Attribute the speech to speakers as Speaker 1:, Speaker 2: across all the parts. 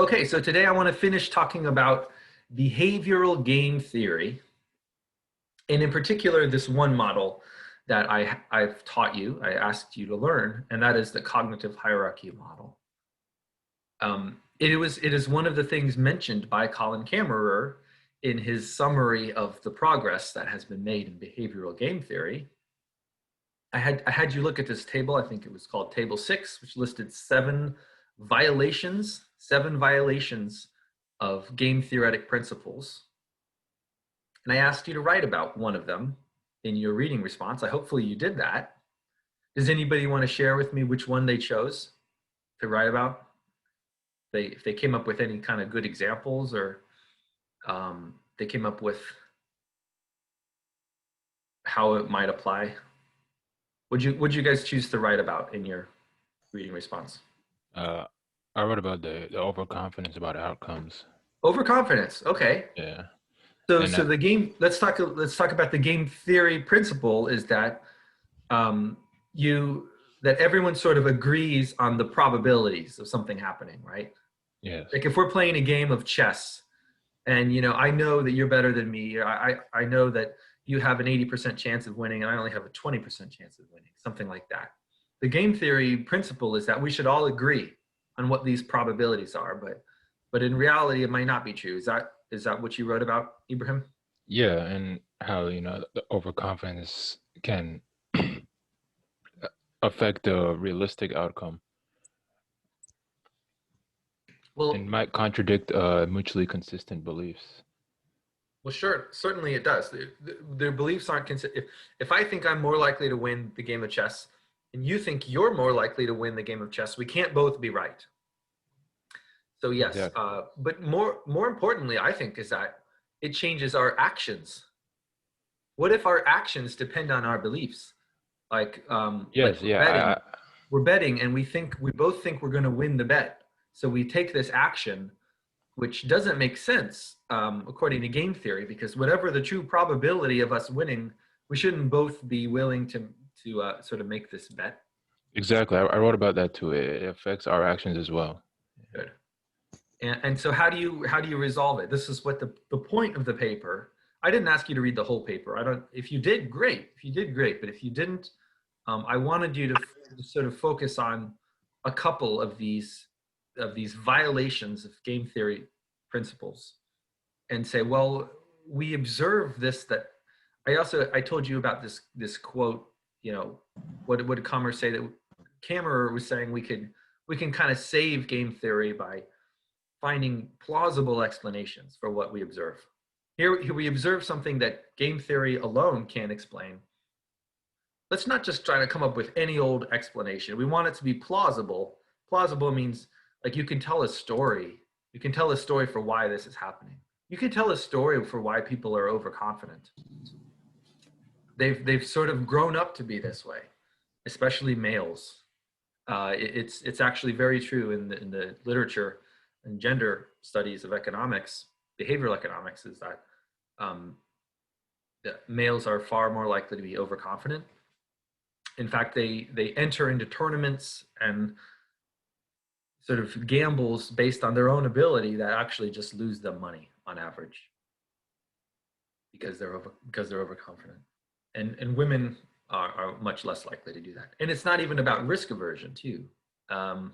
Speaker 1: Okay, so today I want to finish talking about behavioral game theory, and in particular, this one model that I've taught you, I asked you to learn, and that is the cognitive hierarchy model. It is one of the things mentioned by Colin Kammerer in his summary of the progress that has been made in behavioral game theory. I had you look at this table. I think it was called Table 6, which listed seven violations of game theoretic principles. And I asked you to write about one of them in your reading response. Hopefully you did that. Does anybody want to share with me which one they chose to write about? If they came up with any kind of good examples, or they came up with how it might apply. Would you guys choose to write about in your reading response?
Speaker 2: Uh, I wrote about the overconfidence about outcomes.
Speaker 1: Overconfidence. Okay.
Speaker 2: Yeah,
Speaker 1: So
Speaker 2: and
Speaker 1: so the game. Let's talk about the game theory principle. Is that um, you that everyone sort of agrees on the probabilities of something happening, right?
Speaker 2: yes,
Speaker 1: Like if we're playing a game of chess, and I know that you're better than me. I know that you have an 80% chance of winning, and I only have a 20% chance of winning. Something like that. The game theory principle is that we should all agree on what these probabilities are, but in reality, it might not be true. Is that what you wrote about, Ibrahim?
Speaker 2: yeah, and how the overconfidence can affect the realistic outcome and
Speaker 1: Well,
Speaker 2: might contradict mutually consistent beliefs.
Speaker 1: well, sure, certainly it does. Their beliefs aren't consistent. If I think I'm more likely to win the game of chess, and you think you're more likely to win the game of chess, we can't both be right. So yes,
Speaker 2: Exactly.
Speaker 1: but more importantly, I think is that it changes our actions. What if our actions depend on our beliefs? Like
Speaker 2: Yes,
Speaker 1: we're
Speaker 2: yeah,
Speaker 1: betting, and we both think we're going to win the bet. So we take this action, which doesn't make sense according to game theory, because whatever the true probability of us winning, we shouldn't both be willing to sort of make this bet.
Speaker 2: exactly. I wrote about that too. It affects our actions as well.
Speaker 1: Good. And so how do you resolve it? This is what the point of the paper. I didn't ask you to read the whole paper. I don't. If you did, great. If you did, great. But if you didn't, I wanted you to sort of focus on a couple of these violations of game theory principles, and say, well, we observe this. That I told you about this quote. What did Commerce say? That Kammerer was saying we can kind of save game theory by finding plausible explanations for what we observe. Here we observe something that game theory alone can't explain. Let's not just try to come up with any old explanation. We want it to be plausible. Plausible means like you can tell a story. You can tell a story for why this is happening. You can tell a story for why people are overconfident. They've sort of grown up to be this way, especially males. It's actually very true in the literature and gender studies of economics, behavioral economics, is that um, males are far more likely to be overconfident. In fact, they enter into tournaments and sort of gambles based on their own ability that actually just lose them money on average because they're overconfident. And women are much less likely to do that. And it's not even about risk aversion too. Um,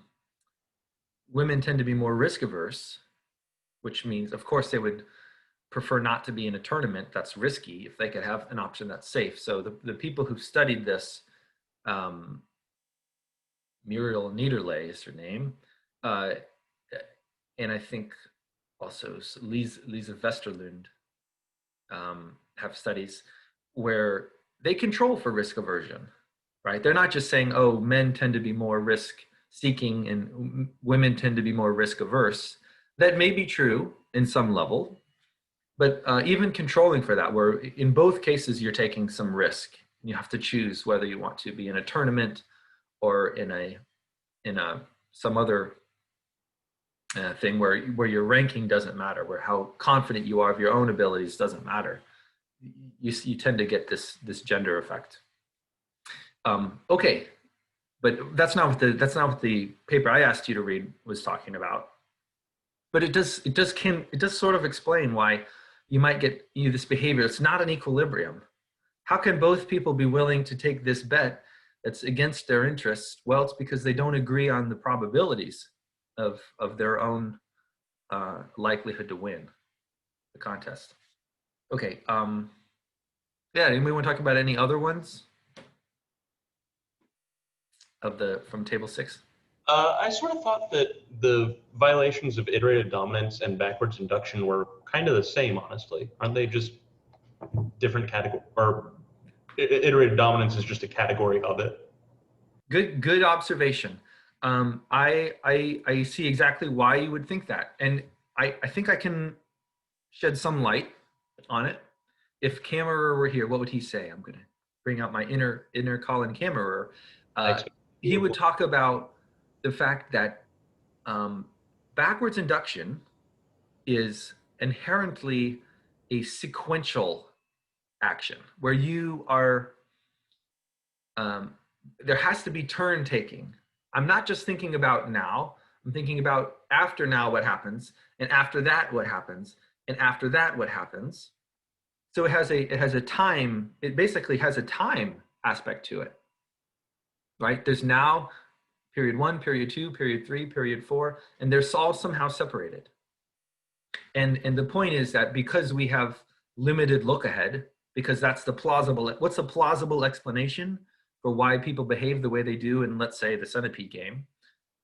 Speaker 1: Women tend to be more risk averse, which means, of course, they would prefer not to be in a tournament that's risky if they could have an option that's safe. So the people who've studied this, um, Muriel Niederle is her name, uh, and I think also Lisa Vesterlund, have studies where they control for risk aversion, right? They're not just saying, oh, men tend to be more risk seeking and women tend to be more risk averse. That may be true in some level, but even controlling for that, where in both cases you're taking some risk, you have to choose whether you want to be in a tournament or in a some other thing where your ranking doesn't matter, where how confident you are of your own abilities doesn't matter. You tend to get this gender effect. Okay, but that's not what the paper I asked you to read was talking about. But it does sort of explain why you might get this behavior. It's not an equilibrium. How can both people be willing to take this bet that's against their interests? Well, it's because they don't agree on the probabilities of their own likelihood to win the contest. Okay. Yeah. Anybody want to talk about any other ones from table 6?
Speaker 3: I sort of thought that the violations of iterated dominance and backwards induction were kind of the same, honestly. Aren't they just different category? Or iterated dominance is just a category of it.
Speaker 1: Good observation. I see exactly why you would think that, and I think I can shed some light on it. If Kammerer were here, what would he say? I'm going to bring out my inner Colin Kammerer. He would talk about the fact that backwards induction is inherently a sequential action where you are there has to be turn taking. I'm not just thinking about now. I'm thinking about after now what happens, and after that what happens, and after that what happens. So it has a time. It basically has a time aspect to it, right? There's now period 1, period 2, period 3, period 4, and they're all somehow separated. And the point is that because we have limited look ahead, because that's the plausible. What's a plausible explanation for why people behave the way they do in, let's say, the centipede game?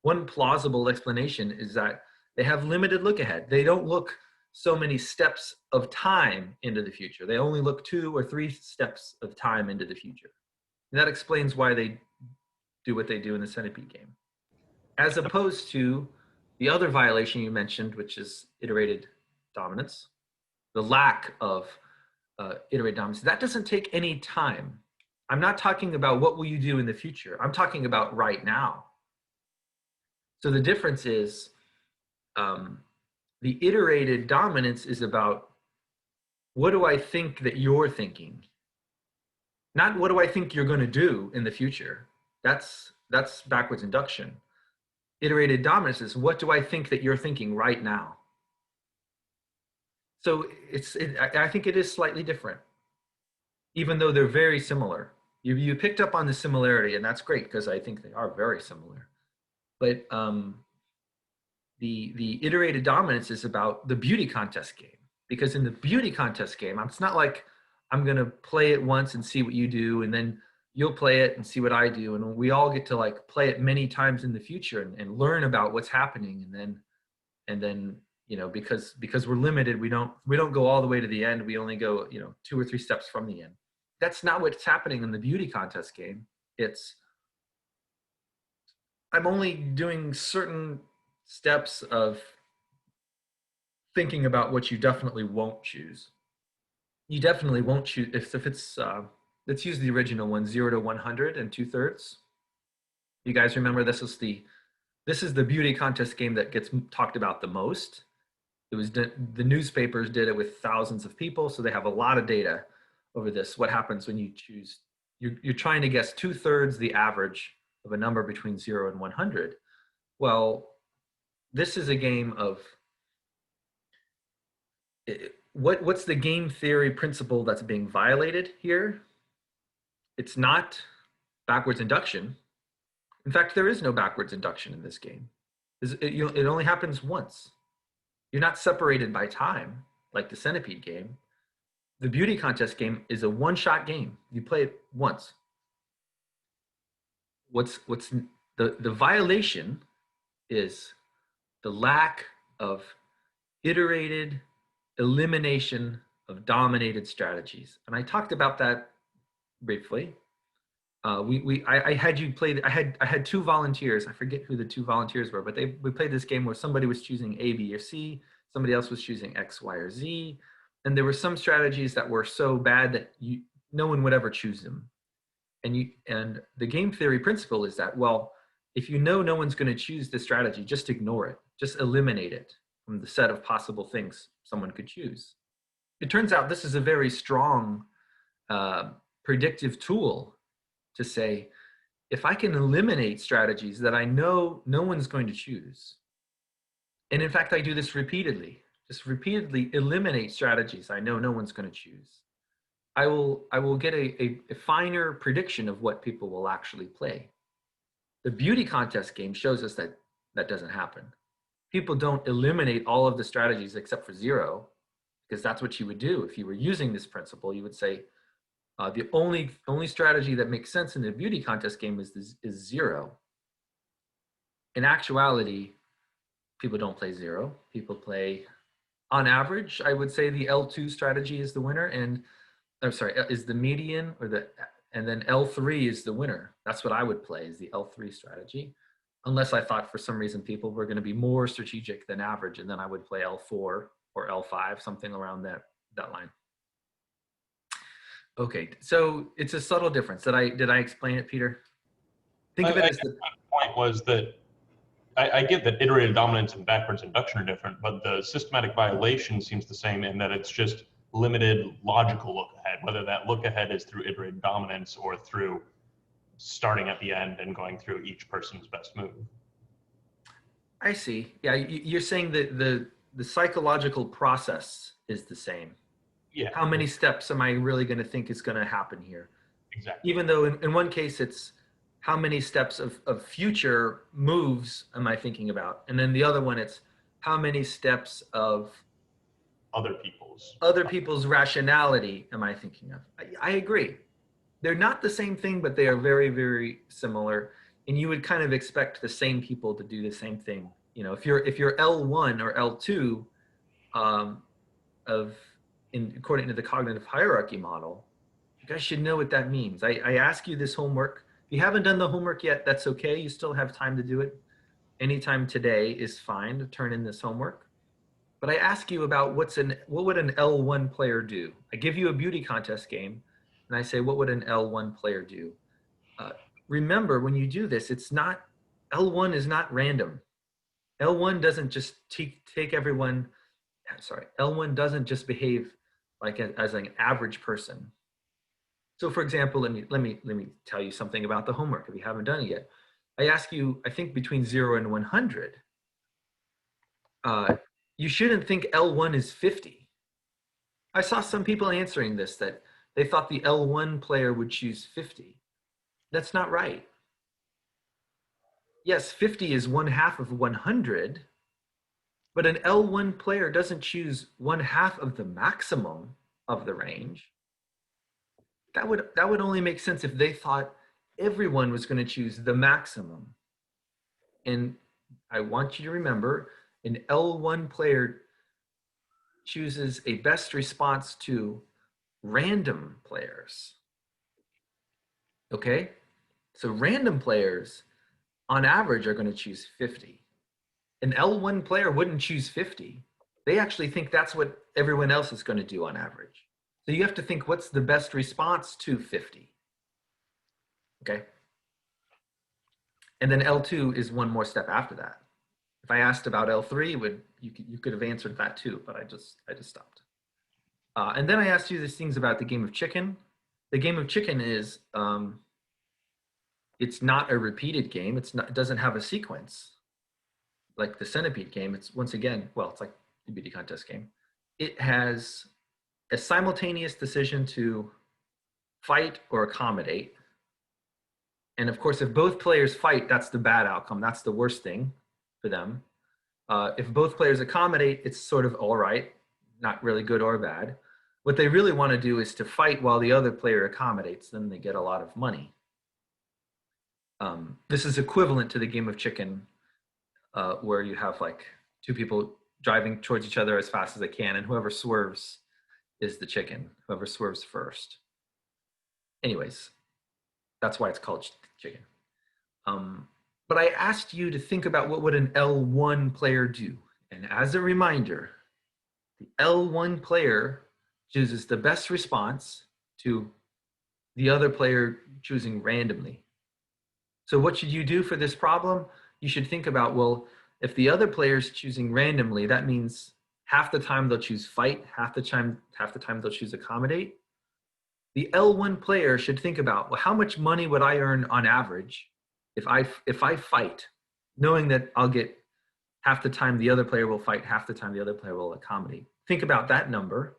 Speaker 1: One plausible explanation is that they have limited look ahead. They don't look so many steps of time into the future. They only look 2 or 3 steps of time into the future. And that explains why they do what they do in the centipede game. As opposed to the other violation you mentioned, which is iterated dominance, the lack of iterated dominance, that doesn't take any time. I'm not talking about what will you do in the future. I'm talking about right now. So the difference is the iterated dominance is about what do I think that you're thinking? Not what do I think you're going to do in the future. That's backwards induction. Iterated dominance is what do I think that you're thinking right now? So I think it is slightly different, even though they're very similar. You picked up on the similarity, and that's great because I think they are very similar. But the iterated dominance is about the beauty contest game, because in the beauty contest game, it's not like I'm going to play it once and see what you do, and then you'll play it and see what I do, and we all get to like play it many times in the future and learn about what's happening, and then you know, because we're limited, we don't go all the way to the end. We only go 2 or 3 steps from the end. That's not what's happening in the beauty contest game. It's I'm only doing certain steps of thinking about what you definitely won't choose. You definitely won't choose if it's let's use the original one, 0 to 100 and 2/3. You guys remember this is the beauty contest game that gets talked about the most. It was the newspapers did it with thousands of people, so they have a lot of data over this. What happens when you choose? You're trying to guess 2/3 the average of a number between 0 and 100. Well, this is a game of what's the game theory principle that's being violated here? It's not backwards induction. In fact, there is no backwards induction in this game. It only happens once. You're not separated by time like the centipede game. The beauty contest game is a one-shot game. You play it once. What's the violation is the lack of iterated elimination of dominated strategies. And I talked about that briefly. I had you play. I had 2 volunteers. I forget who the 2 volunteers were, but we played this game where somebody was choosing A, B, or C. Somebody else was choosing X, Y, or Z. And there were some strategies that were so bad that no one would ever choose them. And the game theory principle is that, well, if you know no one's going to choose this strategy, just ignore it. Just eliminate it from the set of possible things someone could choose. It turns out this is a very strong predictive tool to say, if I can eliminate strategies that I know no one's going to choose, And in fact, I do this repeatedly. Just repeatedly eliminate strategies I know no one's going to choose. I will get a finer prediction of what people will actually play. The beauty contest game shows us that that doesn't happen. People don't eliminate all of the strategies except for zero, because that's what you would do if you were using this principle. You would say the only strategy that makes sense in the beauty contest game is zero. In actuality, people don't play zero. People play, on average, I would say the L2 strategy is the winner, and I'm sorry, is the median, and then L3 is the winner. That's what I would play, is the L3 strategy. Unless I thought for some reason people were going to be more strategic than average, and then I would play L4 or L5, something around that line. Okay, so it's a subtle difference. Did I explain it, Peter? Think of it as the
Speaker 3: point was that I get that iterated dominance and backwards induction are different, but the systematic violation seems the same in that it's just limited logical look ahead, whether that look ahead is through iterated dominance or through starting at the end and going through each person's best move.
Speaker 1: I see. Yeah, you're saying that the psychological process is the same.
Speaker 3: Yeah.
Speaker 1: How many steps am I really going to think is going to happen here?
Speaker 3: Exactly.
Speaker 1: Even though in one case it's how many steps of future moves am I thinking about? And then the other one, it's how many steps of
Speaker 3: other people's
Speaker 1: rationality am I thinking of? I agree. They're not the same thing, but they are very, very similar. And you would kind of expect the same people to do the same thing. You know, if you're L1 or L2 according to the cognitive hierarchy model, you guys should know what that means. I ask you this homework. If you haven't done the homework yet, that's okay. You still have time to do it. Anytime today is fine to turn in this homework. But I ask you about what would an L1 player do? I give you a beauty contest game, and I say, what would an L1 player do? Remember, when you do this, L1 is not random. L1 doesn't just take everyone, sorry, L1 doesn't just behave like as an average person. So for example, let me tell you something about the homework if you haven't done it yet. I ask you, I think between 0 and 100, you shouldn't think L1 is 50. I saw some people answering this that they thought the L1 player would choose 50. That's not right. Yes, 50 is 1/2 of 100, but an L1 player doesn't choose 1/2 of the maximum of the range. That would only make sense if they thought everyone was going to choose the maximum. And I want you to remember, an L1 player chooses a best response to random players. Okay? So random players, on average, are going to choose 50. An L1 player wouldn't choose 50. They actually think that's what everyone else is going to do on average. So you have to think, what's the best response to 50? Okay? And then L2 is one more step after that. If I asked about L3, you could have answered that too, but I just stopped. And then I asked you these things about the game of chicken. The game of chicken is, it's not a repeated game. It doesn't have a sequence like the centipede game. It's once again, well, it's like the beauty contest game. It has a simultaneous decision to fight or accommodate. And of course, if both players fight, that's the bad outcome. That's the worst thing for them. If both players accommodate, it's sort of all right, not really good or bad. What they really want to do is to fight while the other player accommodates, then they get a lot of money. This is equivalent to the game of chicken, where you have like two people driving towards each other as fast as they can, and whoever swerves is the chicken, whoever swerves first. Anyways, that's why it's called chicken. But I asked you to think about what would an L1 player do. And as a reminder, the L1 player chooses the best response to the other player choosing randomly. So what should you do for this problem? You should think about, well, if the other player is choosing randomly, that means half the time they'll choose fight, half the time they'll choose accommodate. The L1 player should think about, well, how much money would I earn on average if I fight, knowing that I'll get half the time the other player will fight, half the time the other player will accommodate. Think about that number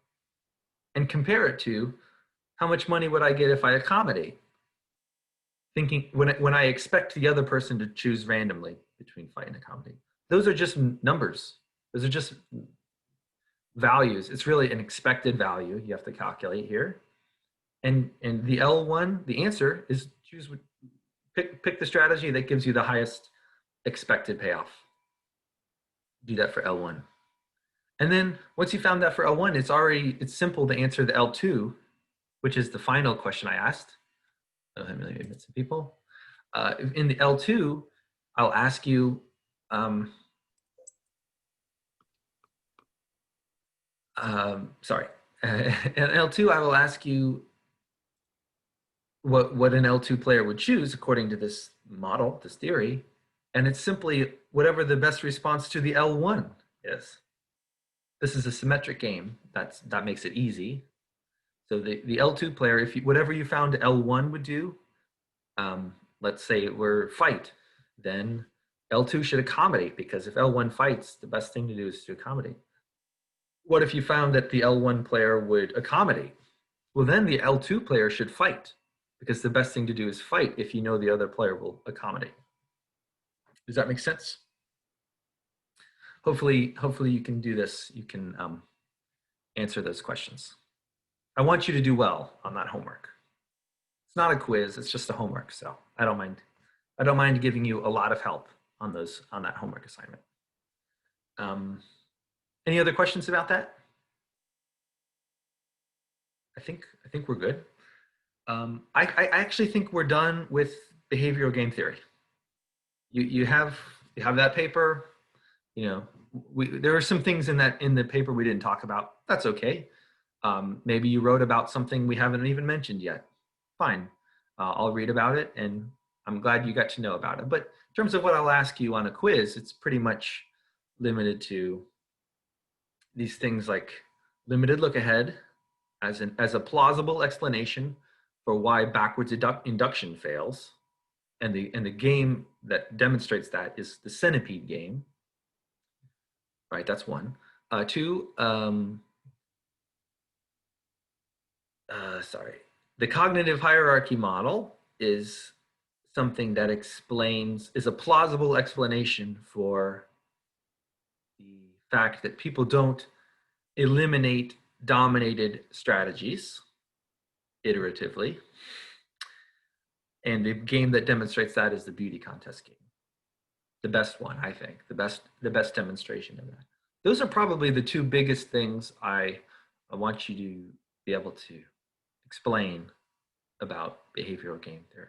Speaker 1: and compare it to how much money would I get if I accommodate? Thinking when I expect the other person to choose randomly between fight and accommodate. Those are just numbers. Those are just values. It's really an expected value you have to calculate here. And the L1, the answer is pick the strategy that gives you the highest expected payoff. Do that for L1. And then once you found that for L1, it's simple to answer the L2, which is the final question I asked. I really admit some people. In the L2, I'll ask you, sorry. In L2, I will ask you what an L2 player would choose according to this model, this theory, and it's simply whatever the best response to the L1 is. This is a symmetric game. That makes it easy. So the L2 player, whatever you found L1 would do, let's say it were fight, then L2 should accommodate, because if L1 fights, the best thing to do is to accommodate. What if you found that the L1 player would accommodate? Well, then the L2 player should fight, because the best thing to do is fight if you know the other player will accommodate. Does that make sense? Hopefully you can do this. You can answer those questions. I want you to do well on that homework. It's not a quiz, it's just a homework, so I don't mind giving you a lot of help on that homework assignment. Any other questions about that? I think we're good. I actually think we're done with behavioral game theory. You have that paper. You know, there are some things in the paper we didn't talk about. That's okay. Maybe you wrote about something we haven't even mentioned yet. Fine. I'll read about it, and I'm glad you got to know about it. But in terms of what I'll ask you on a quiz, it's pretty much limited to these things like limited look ahead as a plausible explanation for why backwards induction fails. And the game that demonstrates that is the centipede game. Right, that's one. Two, the cognitive hierarchy model is something that is a plausible explanation for the fact that people don't eliminate dominated strategies iteratively. And the game that demonstrates that is the beauty contest game. The best one, I think, the best demonstration of that. Those are probably the two biggest things I want you to be able to explain about behavioral game theory.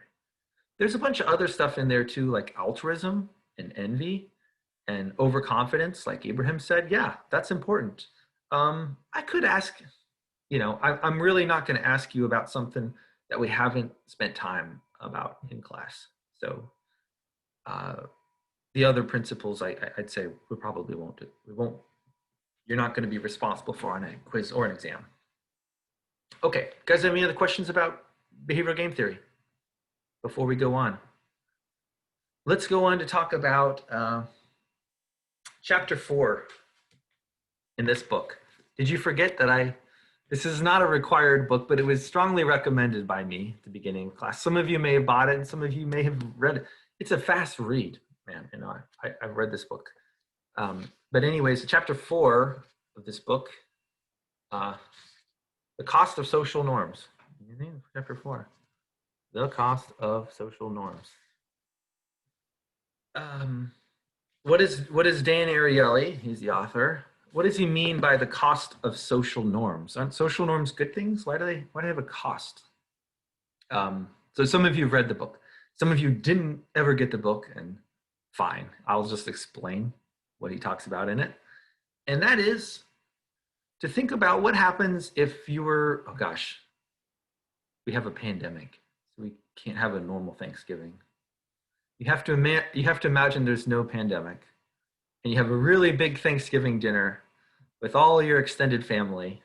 Speaker 1: There's a bunch of other stuff in there too, like altruism and envy and overconfidence, like Ibrahim said. Yeah, that's important. I could ask, I'm really not going to ask you about something that we haven't spent time about in class. So the other principles, I'd say we probably won't do. You're not going to be responsible for on a quiz or an exam. Okay, guys, have any other questions about behavioral game theory before we go on? Let's go on to talk about chapter 4 in this book. Did you forget that this is not a required book, but it was strongly recommended by me at the beginning of class. Some of you may have bought it and some of you may have read it. It's a fast read, man. I've read this book. But anyways, chapter 4 of this book, the cost of social norms. Chapter 4, the cost of social norms. What is Dan Ariely? He's the author. What does he mean by the cost of social norms? Aren't social norms good things? Why do they have a cost? So some of you have read the book. Some of you didn't ever get the book, and fine. I'll just explain what he talks about in it. And that is to think about what happens if you were, oh gosh, we have a pandemic, so we can't have a normal Thanksgiving. You have to imagine there's no pandemic, and you have a really big Thanksgiving dinner with all your extended family,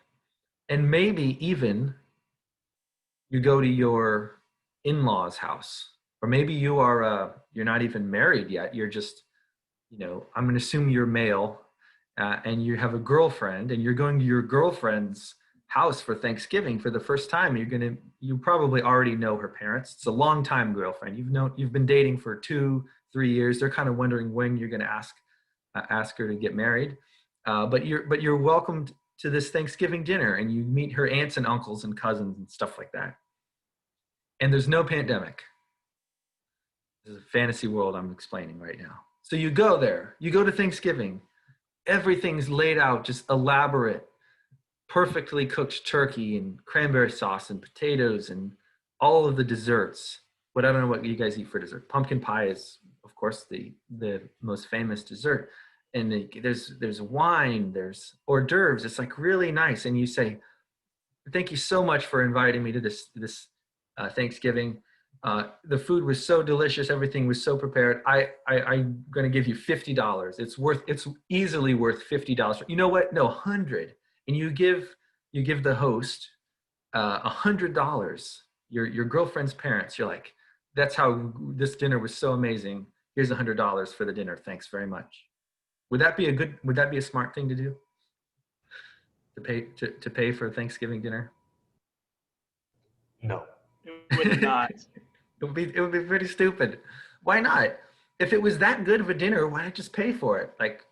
Speaker 1: and maybe even you go to your in-laws' house, or maybe you're not even married yet. You're just I'm going to assume you're male, and you have a girlfriend, and you're going to your girlfriend's house for Thanksgiving for the first time. You probably already know her parents. It's a long time girlfriend. You've been dating for 2-3 years. They're kind of wondering when you're going to ask her to get married. But you're welcomed to this Thanksgiving dinner, and you meet her aunts and uncles and cousins and stuff like that. And there's no pandemic. This is a fantasy world I'm explaining right now. So you go there, you go to Thanksgiving, everything's laid out, just elaborate, perfectly cooked turkey and cranberry sauce and potatoes and all of the desserts. But I don't know what you guys eat for dessert. Pumpkin pie is, of course, the most famous dessert. And there's wine, there's hors d'oeuvres. It's like really nice. And you say, "Thank you so much for inviting me to this Thanksgiving. The food was so delicious. Everything was so prepared. I'm going to give you $50. It's easily worth $50. You know what? No, 100. And you give the host $100. Your girlfriend's parents. You're like, that's how this dinner was so amazing. Here's $100 for the dinner. Thanks very much." Would that be a smart thing to do? To pay for Thanksgiving dinner?
Speaker 3: No.
Speaker 4: It would not.
Speaker 1: It would be pretty stupid. Why not? If it was that good of a dinner, why not just pay for it? Like,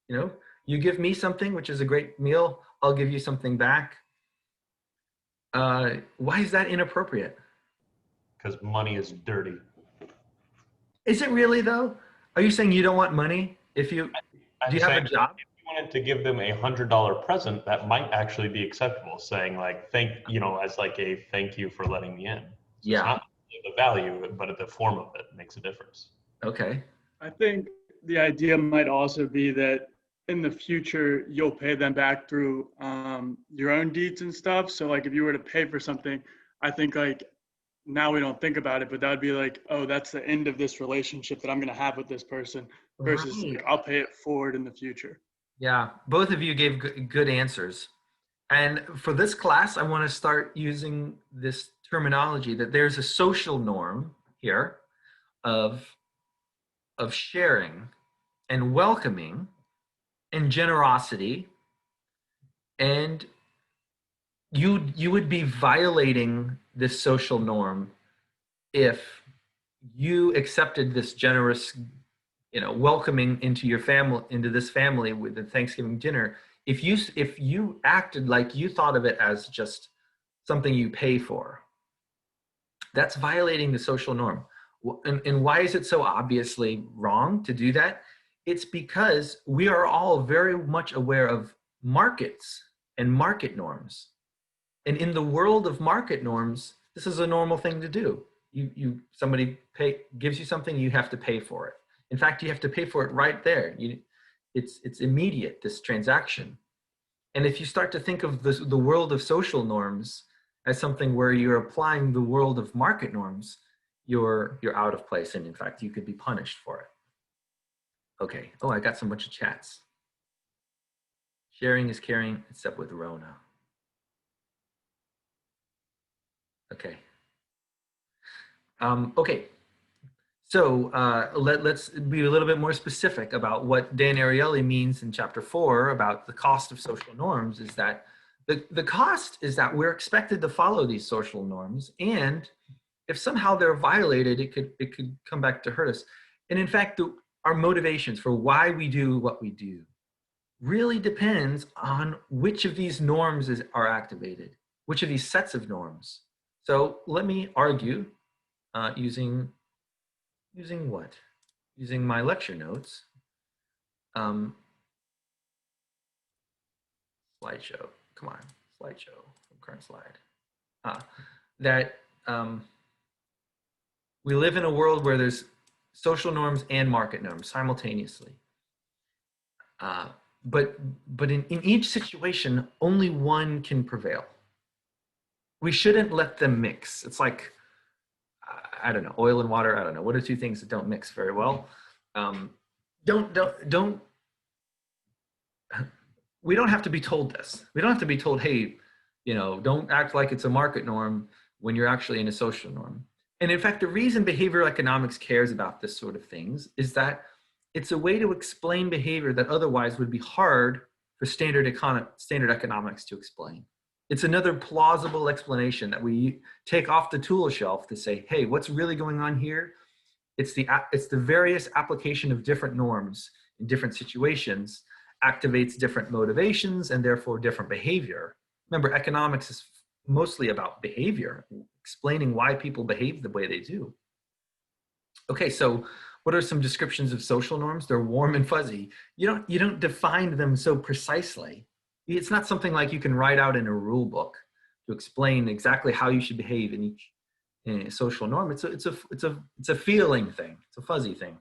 Speaker 1: you give me something, which is a great meal, I'll give you something back. Why is that inappropriate?
Speaker 3: Because money is dirty.
Speaker 1: Is it really though? Are you saying you don't want money? Do you have a job?
Speaker 3: If you wanted to give them $100 present, that might actually be acceptable. Saying like, as like a thank you for letting me in. So
Speaker 1: Yeah.
Speaker 3: It's not the value, but the form of it makes a difference.
Speaker 1: Okay.
Speaker 4: I think the idea might also be that in the future, you'll pay them back through your own deeds and stuff. So like if you were to pay for something, I think like now we don't think about it, but that would be like, oh, that's the end of this relationship that I'm going to have with this person versus
Speaker 1: Right.
Speaker 4: like, I'll pay it forward in the future.
Speaker 1: Yeah, both of you gave good answers. And for this class, I want to start using this terminology that there's a social norm here of sharing and welcoming and generosity, and you would be violating this social norm if you accepted this generous welcoming into this family with the Thanksgiving dinner. If you acted like you thought of it as just something you pay for, that's violating the social norm. And why is it so obviously wrong to do that? It's because we are all very much aware of markets and market norms. And in the world of market norms, this is a normal thing to do. Somebody gives you something, you have to pay for it. In fact, you have to pay for it right there. It's immediate, this transaction. And if you start to think of the world of social norms as something where you're applying the world of market norms, you're out of place. And in fact, you could be punished for it. Okay. Oh, I got some bunch of chats. Sharing is caring, except with Rona. Okay. Okay. So let's be a little bit more specific about what Dan Ariely means in chapter 4 about the cost of social norms. Is that the cost is that we're expected to follow these social norms, and if somehow they're violated, it could come back to hurt us. And in fact, our motivations for why we do what we do really depends on which of these norms are activated, which of these sets of norms. So let me argue using what? Using my lecture notes. Slideshow, come on, slideshow, current slide. That we live in a world where there's social norms and market norms simultaneously. But in each situation, only one can prevail. We shouldn't let them mix. It's like, I don't know, oil and water. I don't know. What are two things that don't mix very well? Don't. We don't have to be told this. We don't have to be told, hey, don't act like it's a market norm when you're actually in a social norm. And in fact, the reason behavioral economics cares about this sort of things is that it's a way to explain behavior that otherwise would be hard for standard economics to explain. It's another plausible explanation that we take off the tool shelf to say, hey, what's really going on here? It's the various application of different norms in different situations activates different motivations and therefore different behavior. Remember, economics is mostly about behavior, explaining why people behave the way they do. Okay, so what are some descriptions of social norms? They're warm and fuzzy. You don't define them so precisely. It's not something like you can write out in a rule book to explain exactly how you should behave in each social norm. It's a feeling thing. It's a fuzzy thing.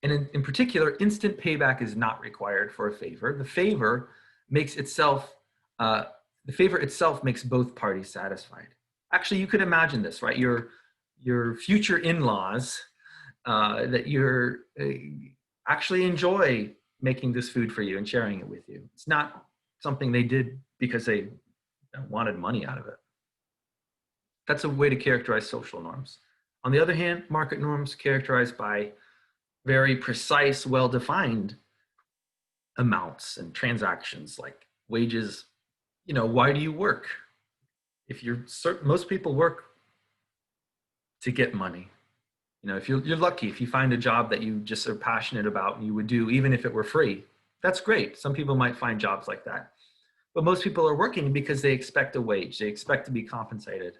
Speaker 1: And in particular, instant payback is not required for a favor. The favor makes itself, the favor itself makes both parties satisfied. Actually, you could imagine this, right? Your future in-laws that you're actually enjoy making this food for you and sharing it with you. It's not something they did because they wanted money out of it. That's a way to characterize social norms. On the other hand, market norms characterized by very precise, well-defined amounts and transactions like wages. Why do you work? Most people work to get money. If you're lucky, if you find a job that you just are passionate about and you would do even if it were free, that's great. Some people might find jobs like that. But most people are working because they expect a wage. They expect to be compensated.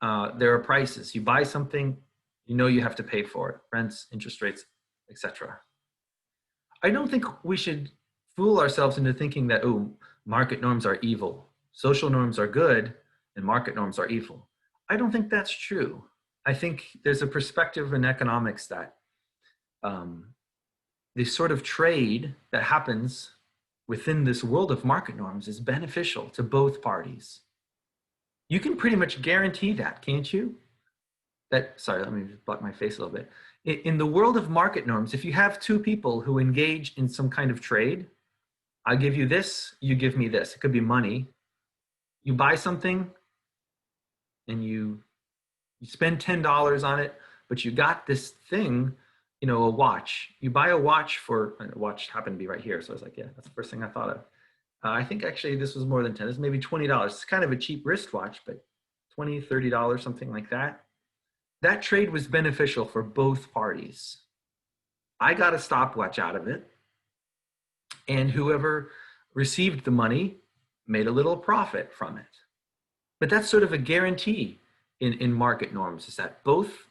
Speaker 1: There are prices. You buy something, you have to pay for it. Rents, interest rates, etc. I don't think we should fool ourselves into thinking that, market norms are evil. Social norms are good and market norms are evil. I don't think that's true. I think there's a perspective in economics that the sort of trade that happens within this world of market norms is beneficial to both parties. You can pretty much guarantee that, can't you? Sorry, let me just block my face a little bit. In the world of market norms, if you have two people who engage in some kind of trade, I give you this, you give me this. It could be money. You buy something and you spend $10 on it, but you got this thing, a watch. You buy a watch a watch happened to be right here. So I was like, yeah, that's the first thing I thought of. I think actually this was more than 10, it's maybe $20. It's kind of a cheap wristwatch, but $20, $30, something like that. That trade was beneficial for both parties. I got a stopwatch out of it, and whoever received the money made a little profit from it. But that's sort of a guarantee in market norms, is that both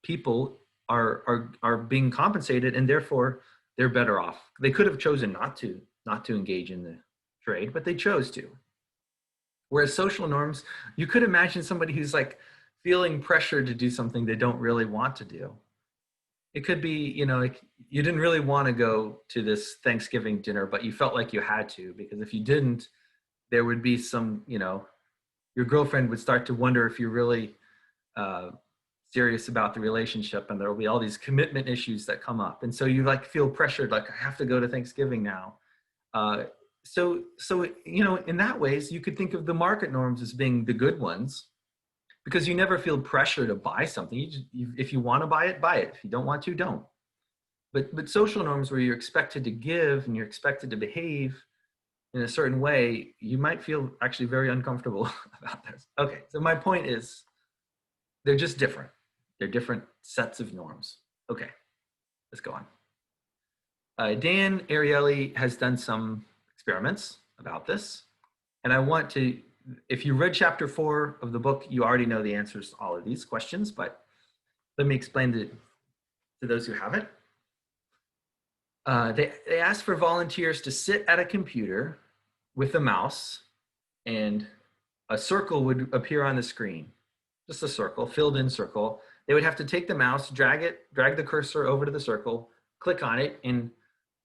Speaker 1: people are being compensated, and therefore they're better off. They could have chosen not to engage in the trade, but they chose to. Whereas social norms, you could imagine somebody who's like feeling pressure to do something they don't really want to do. It could be, like you didn't really want to go to this Thanksgiving dinner, but you felt like you had to, because if you didn't, there would be some, your girlfriend would start to wonder if you're really serious about the relationship, and there will be all these commitment issues that come up. And so you like feel pressured, like I have to go to Thanksgiving now. So in that ways, you could think of the market norms as being the good ones, because you never feel pressure to buy something. If you want to buy it, buy it. If you don't want to, don't. But social norms where you're expected to give and you're expected to behave in a certain way, you might feel actually very uncomfortable about this. Okay, so my point is they're just different. They're different sets of norms. Okay, let's go on. Dan Ariely has done some experiments about this, and I want to, if you read chapter 4 of the book, you already know the answers to all of these questions, but let me explain to those who haven't. They asked for volunteers to sit at a computer with a mouse, and a circle would appear on the screen, just a circle, filled in circle. They would have to take the mouse, drag the cursor over to the circle, click on it, and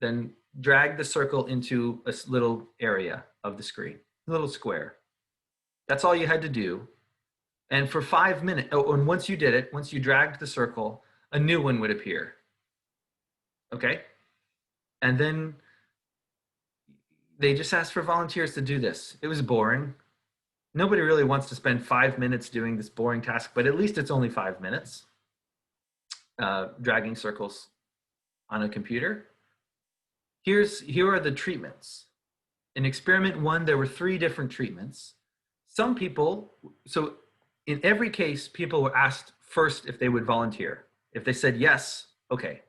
Speaker 1: then drag the circle into a little area of the screen, a little square. That's all you had to do. And for 5 minutes, and once you did it, once you dragged the circle, a new one would appear. Okay? And then they just asked for volunteers to do this. It was boring. Nobody really wants to spend 5 minutes doing this boring task, but at least it's only 5 minutes, dragging circles on a computer. Here are the treatments. In experiment 1, there were 3 different treatments. Some people, so in every case, people were asked first if they would volunteer. If they said yes, okay.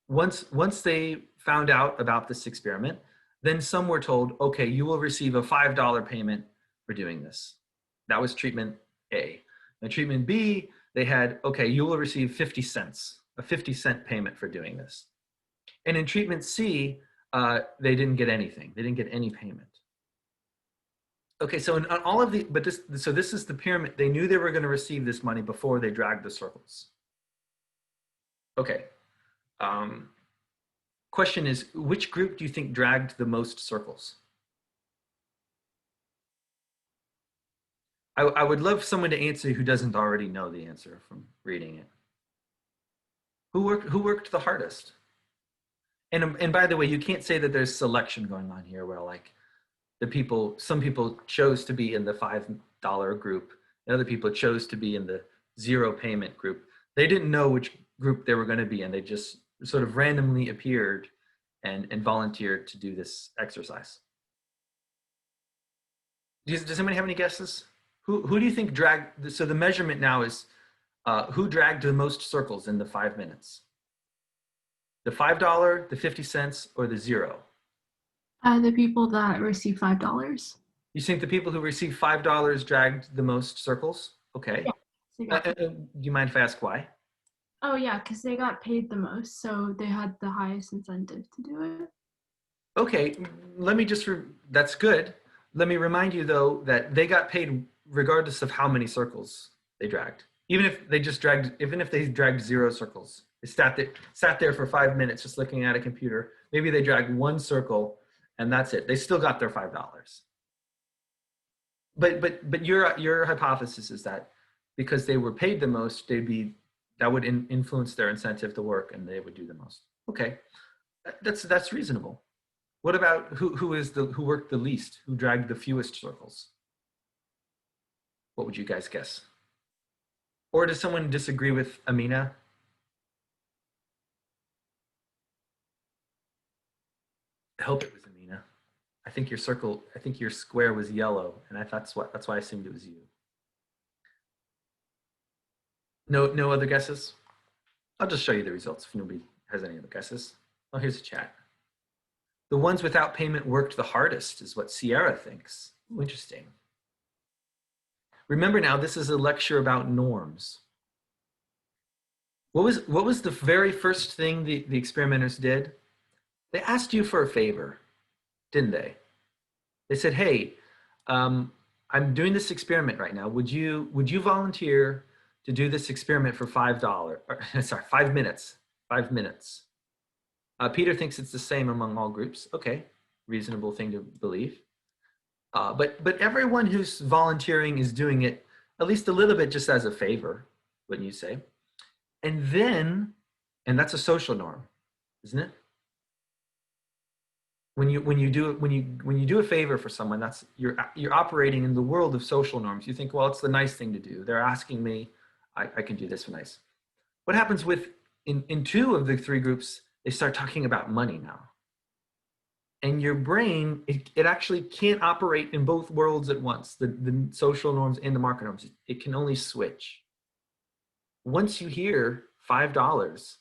Speaker 1: Once they found out about this experiment, then some were told, okay, you will receive a $5 payment for doing this. That was treatment A. Now treatment B, they had, okay, you will receive 50 cents, a 50-cent payment for doing this. And in treatment C, they didn't get anything. They didn't get any payment. Okay, so on all of the, so this is the pyramid. They knew they were going to receive this money before they dragged the circles. Okay. Question is, which group do you think dragged the most circles? I would love someone to answer who doesn't already know the answer from reading it. Who worked the hardest? And by the way, you can't say that there's selection going on here where like some people chose to be in the $5 group and other people chose to be in the 0 payment group. They didn't know which group they were going to be in. They just sort of randomly appeared and volunteered to do this exercise. Does anybody have any guesses? Who do you think dragged, so the measurement now is who dragged the most circles in the 5 minutes? The $5, the 50 cents, or the 0?
Speaker 5: The people that receive $5.
Speaker 1: You think the people who received $5 dragged the most circles? Okay.
Speaker 5: Yeah,
Speaker 1: Do you mind if I ask why?
Speaker 5: oh yeah, because they got paid the most, so they had the highest incentive to do it.
Speaker 1: Okay, let me just, that's good. Let me remind you though, that they got paid regardless of how many circles they dragged. Even if they dragged 0 circles. They sat there for 5 minutes just looking at a computer. Maybe they dragged 1 circle and that's it. They still got their $5. But your hypothesis is that because they were paid the most, that would influence their incentive to work and they would do the most. Okay, that's reasonable. What about who worked the least? Who dragged the fewest circles? What would you guys guess? Or does someone disagree with Amina? I hope it was Amina. I think your square was yellow, and that's why I assumed it was you. No other guesses? I'll just show you the results if nobody has any other guesses. Oh, here's a chat. The ones without payment worked the hardest is what Sierra thinks. Ooh, interesting. Remember now, this is a lecture about norms. What was the very first thing the experimenters did? They asked you for a favor, didn't they? They said, hey, I'm doing this experiment right now. Would you volunteer to do this experiment for $5? Sorry, 5 minutes. 5 minutes. Peter thinks it's the same among all groups. Okay, reasonable thing to believe. But everyone who's volunteering is doing it at least a little bit just as a favor, wouldn't you say? And that's a social norm, isn't it? When you do a favor for someone, that's you're operating in the world of social norms. You think, well, it's the nice thing to do. They're asking me, I can do this for nice. What happens with in 2 of the 3 groups? They start talking about money now. And your brain, it actually can't operate in both worlds at once, the social norms and the market norms. It can only switch. Once you hear $5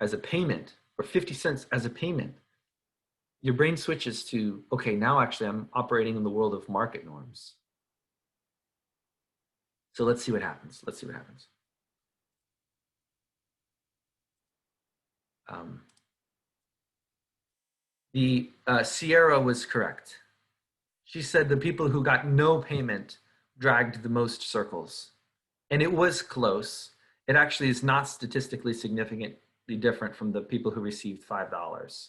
Speaker 1: as a payment or 50 cents as a payment, your brain switches to, okay, now actually I'm operating in the world of market norms. So let's see what happens. Let's see what happens. Sierra was correct. She said the people who got no payment dragged the most circles. And it was close. It actually is not statistically significantly different from the people who received $5.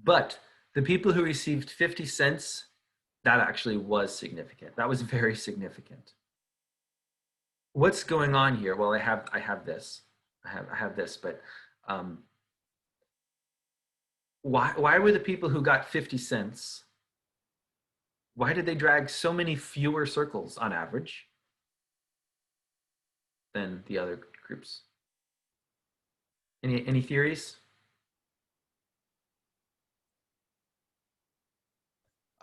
Speaker 1: But the people who received 50 cents, that actually was significant. That was very significant. What's going on here? Well, I have this, but why were the people who got 50 cents, why did they drag so many fewer circles on average than the other groups? Any theories?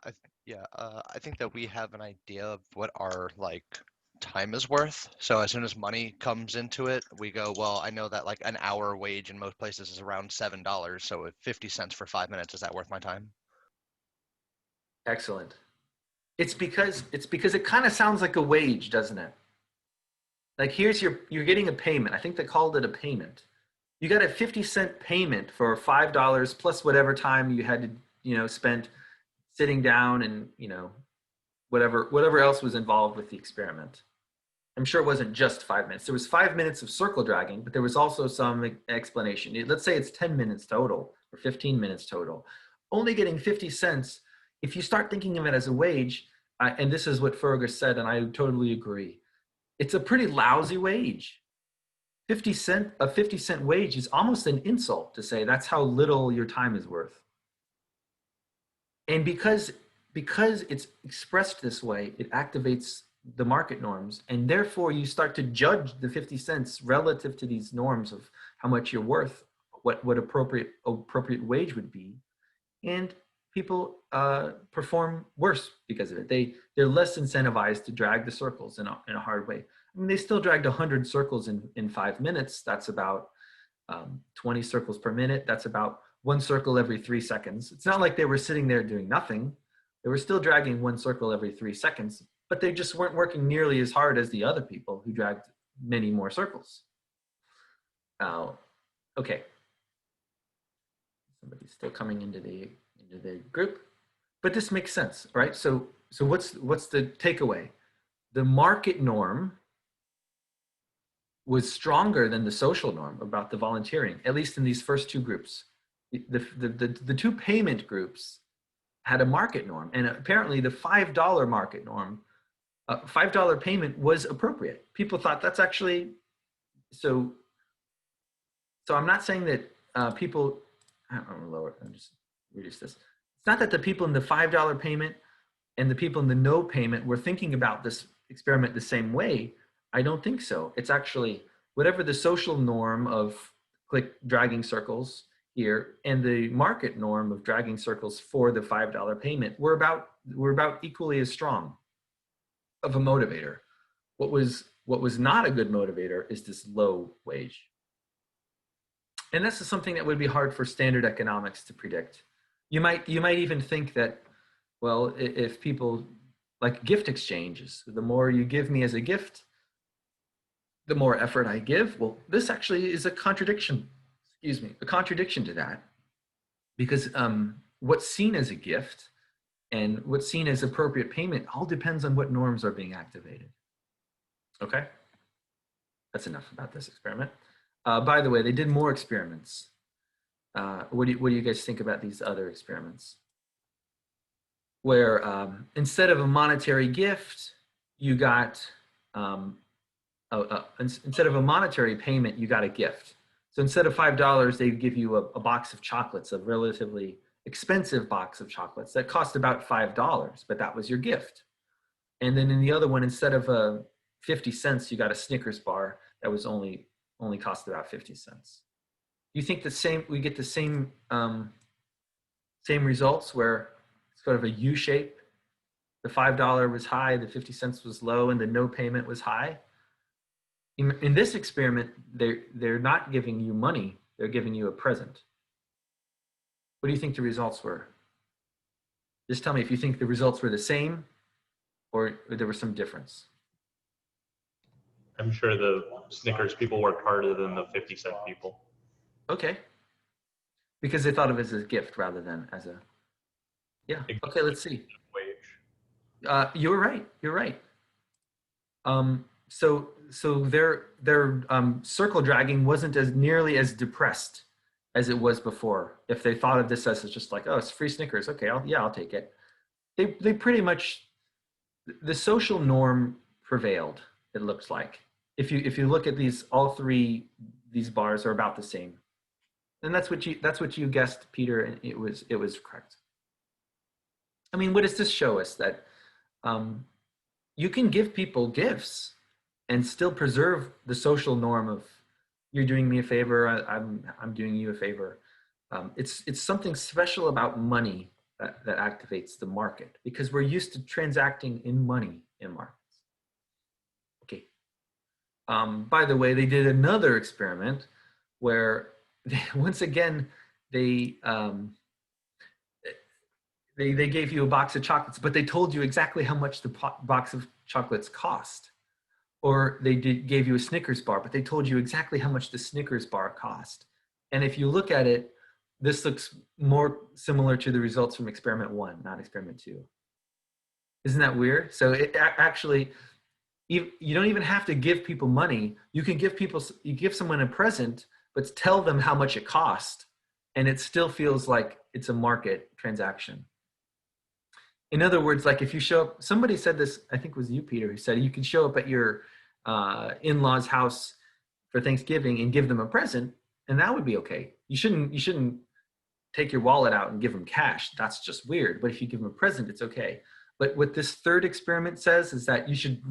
Speaker 6: I think that we have an idea of what our like time is worth. So as soon as money comes into it, we go, well, I know that like an hour wage in most places is around $7. So if 50 cents for 5 minutes, is that worth my time?
Speaker 1: Excellent. It's because it kind of sounds like a wage, doesn't it? Like here's you're getting a payment. I think they called it a payment. You got a 50-cent payment for $5 plus whatever time you had to, spend sitting down and, whatever else was involved with the experiment. I'm sure it wasn't just 5 minutes. There was 5 minutes of circle dragging, but there was also some explanation. Let's say it's 10 minutes total or 15 minutes total. Only getting 50 cents, if you start thinking of it as a wage, and this is what Fergus said, and I totally agree, it's a pretty lousy wage. A 50-cent wage is almost an insult to say that's how little your time is worth. And because it's expressed this way, it activates the market norms, and therefore you start to judge the 50 cents relative to these norms of how much you're worth, what appropriate wage would be, and people perform worse because of it. They're less incentivized to drag the circles in a hard way. I mean, they still dragged 100 circles in 5 minutes. That's about 20 circles per minute. That's about one circle every 3 seconds. It's not like they were sitting there doing nothing. They were still dragging one circle every 3 seconds, but they just weren't working nearly as hard as the other people who dragged many more circles. Okay. Somebody's still coming into the group, but this makes sense, right? So what's the takeaway? The market norm was stronger than the social norm about the volunteering, at least in these first two groups. The two payment groups had a market norm, and apparently the $5 market norm, $5 payment was appropriate. People thought that's actually, so I'm not saying that people, I'm gonna lower, I'm just reduce this. It's not that the people in the $5 payment and the people in the no payment were thinking about this experiment the same way. I don't think so. It's actually whatever the social norm of dragging circles here and the market norm of dragging circles for the $5 payment were about equally as strong of a motivator. What was not a good motivator is this low wage. And this is something that would be hard for standard economics to predict. You might even think that, well, if people like gift exchanges, the more you give me as a gift, the more effort I give. Well, this actually is a contradiction, a contradiction to that, because what's seen as a gift and what's seen as appropriate payment all depends on what norms are being activated. Okay, that's enough about this experiment. By the way, they did more experiments. What do you guys think about these other experiments? Where instead of a monetary gift, you got, instead of a monetary payment, you got a gift. So instead of $5, they give you a box of chocolates, a relatively expensive box of chocolates that cost about $5, but that was your gift. And then in the other one, instead of 50 cents, you got a Snickers bar that was only cost about 50 cents. You think we get the same results where it's sort of a U shape? The $5 was high, the 50 cents was low, and the no payment was high. In this experiment, they're not giving you money, they're giving you a present. What do you think the results were? Just tell me if you think the results were the same or there was some difference.
Speaker 3: I'm sure the Snickers people worked harder than the 50-cent people.
Speaker 1: Okay. Because they thought of it as a gift rather than as a, yeah. Okay, let's see.
Speaker 3: Wage.
Speaker 1: You're right. So their circle dragging wasn't as nearly as depressed as it was before. If they thought of this as just like, oh, it's free Snickers. Okay, I'll take it. They pretty much, the social norm prevailed, it looks like. If you look at all three, these bars are about the same. And that's what you guessed, Peter, and it was correct. I mean, what does this show us? That you can give people gifts and still preserve the social norm of, you're doing me a favor, I'm doing you a favor. It's something special about money that activates the market, because we're used to transacting in money in markets. Okay. By the way, they did another experiment where once again, they gave you a box of chocolates, but they told you exactly how much the box of chocolates cost. Or they gave you a Snickers bar, but they told you exactly how much the Snickers bar cost. And if you look at it, this looks more similar to the results from experiment 1, not experiment 2. Isn't that weird? So it actually, you don't even have to give people money. You can you give someone a present, but tell them how much it cost, and it still feels like it's a market transaction. In other words, like if you show up, somebody said this, I think it was you, Peter, who said you could show up at your in-laws' house for Thanksgiving and give them a present, and that would be okay. You shouldn't take your wallet out and give them cash. That's just weird. But if you give them a present, it's okay. But what this third experiment says is that you should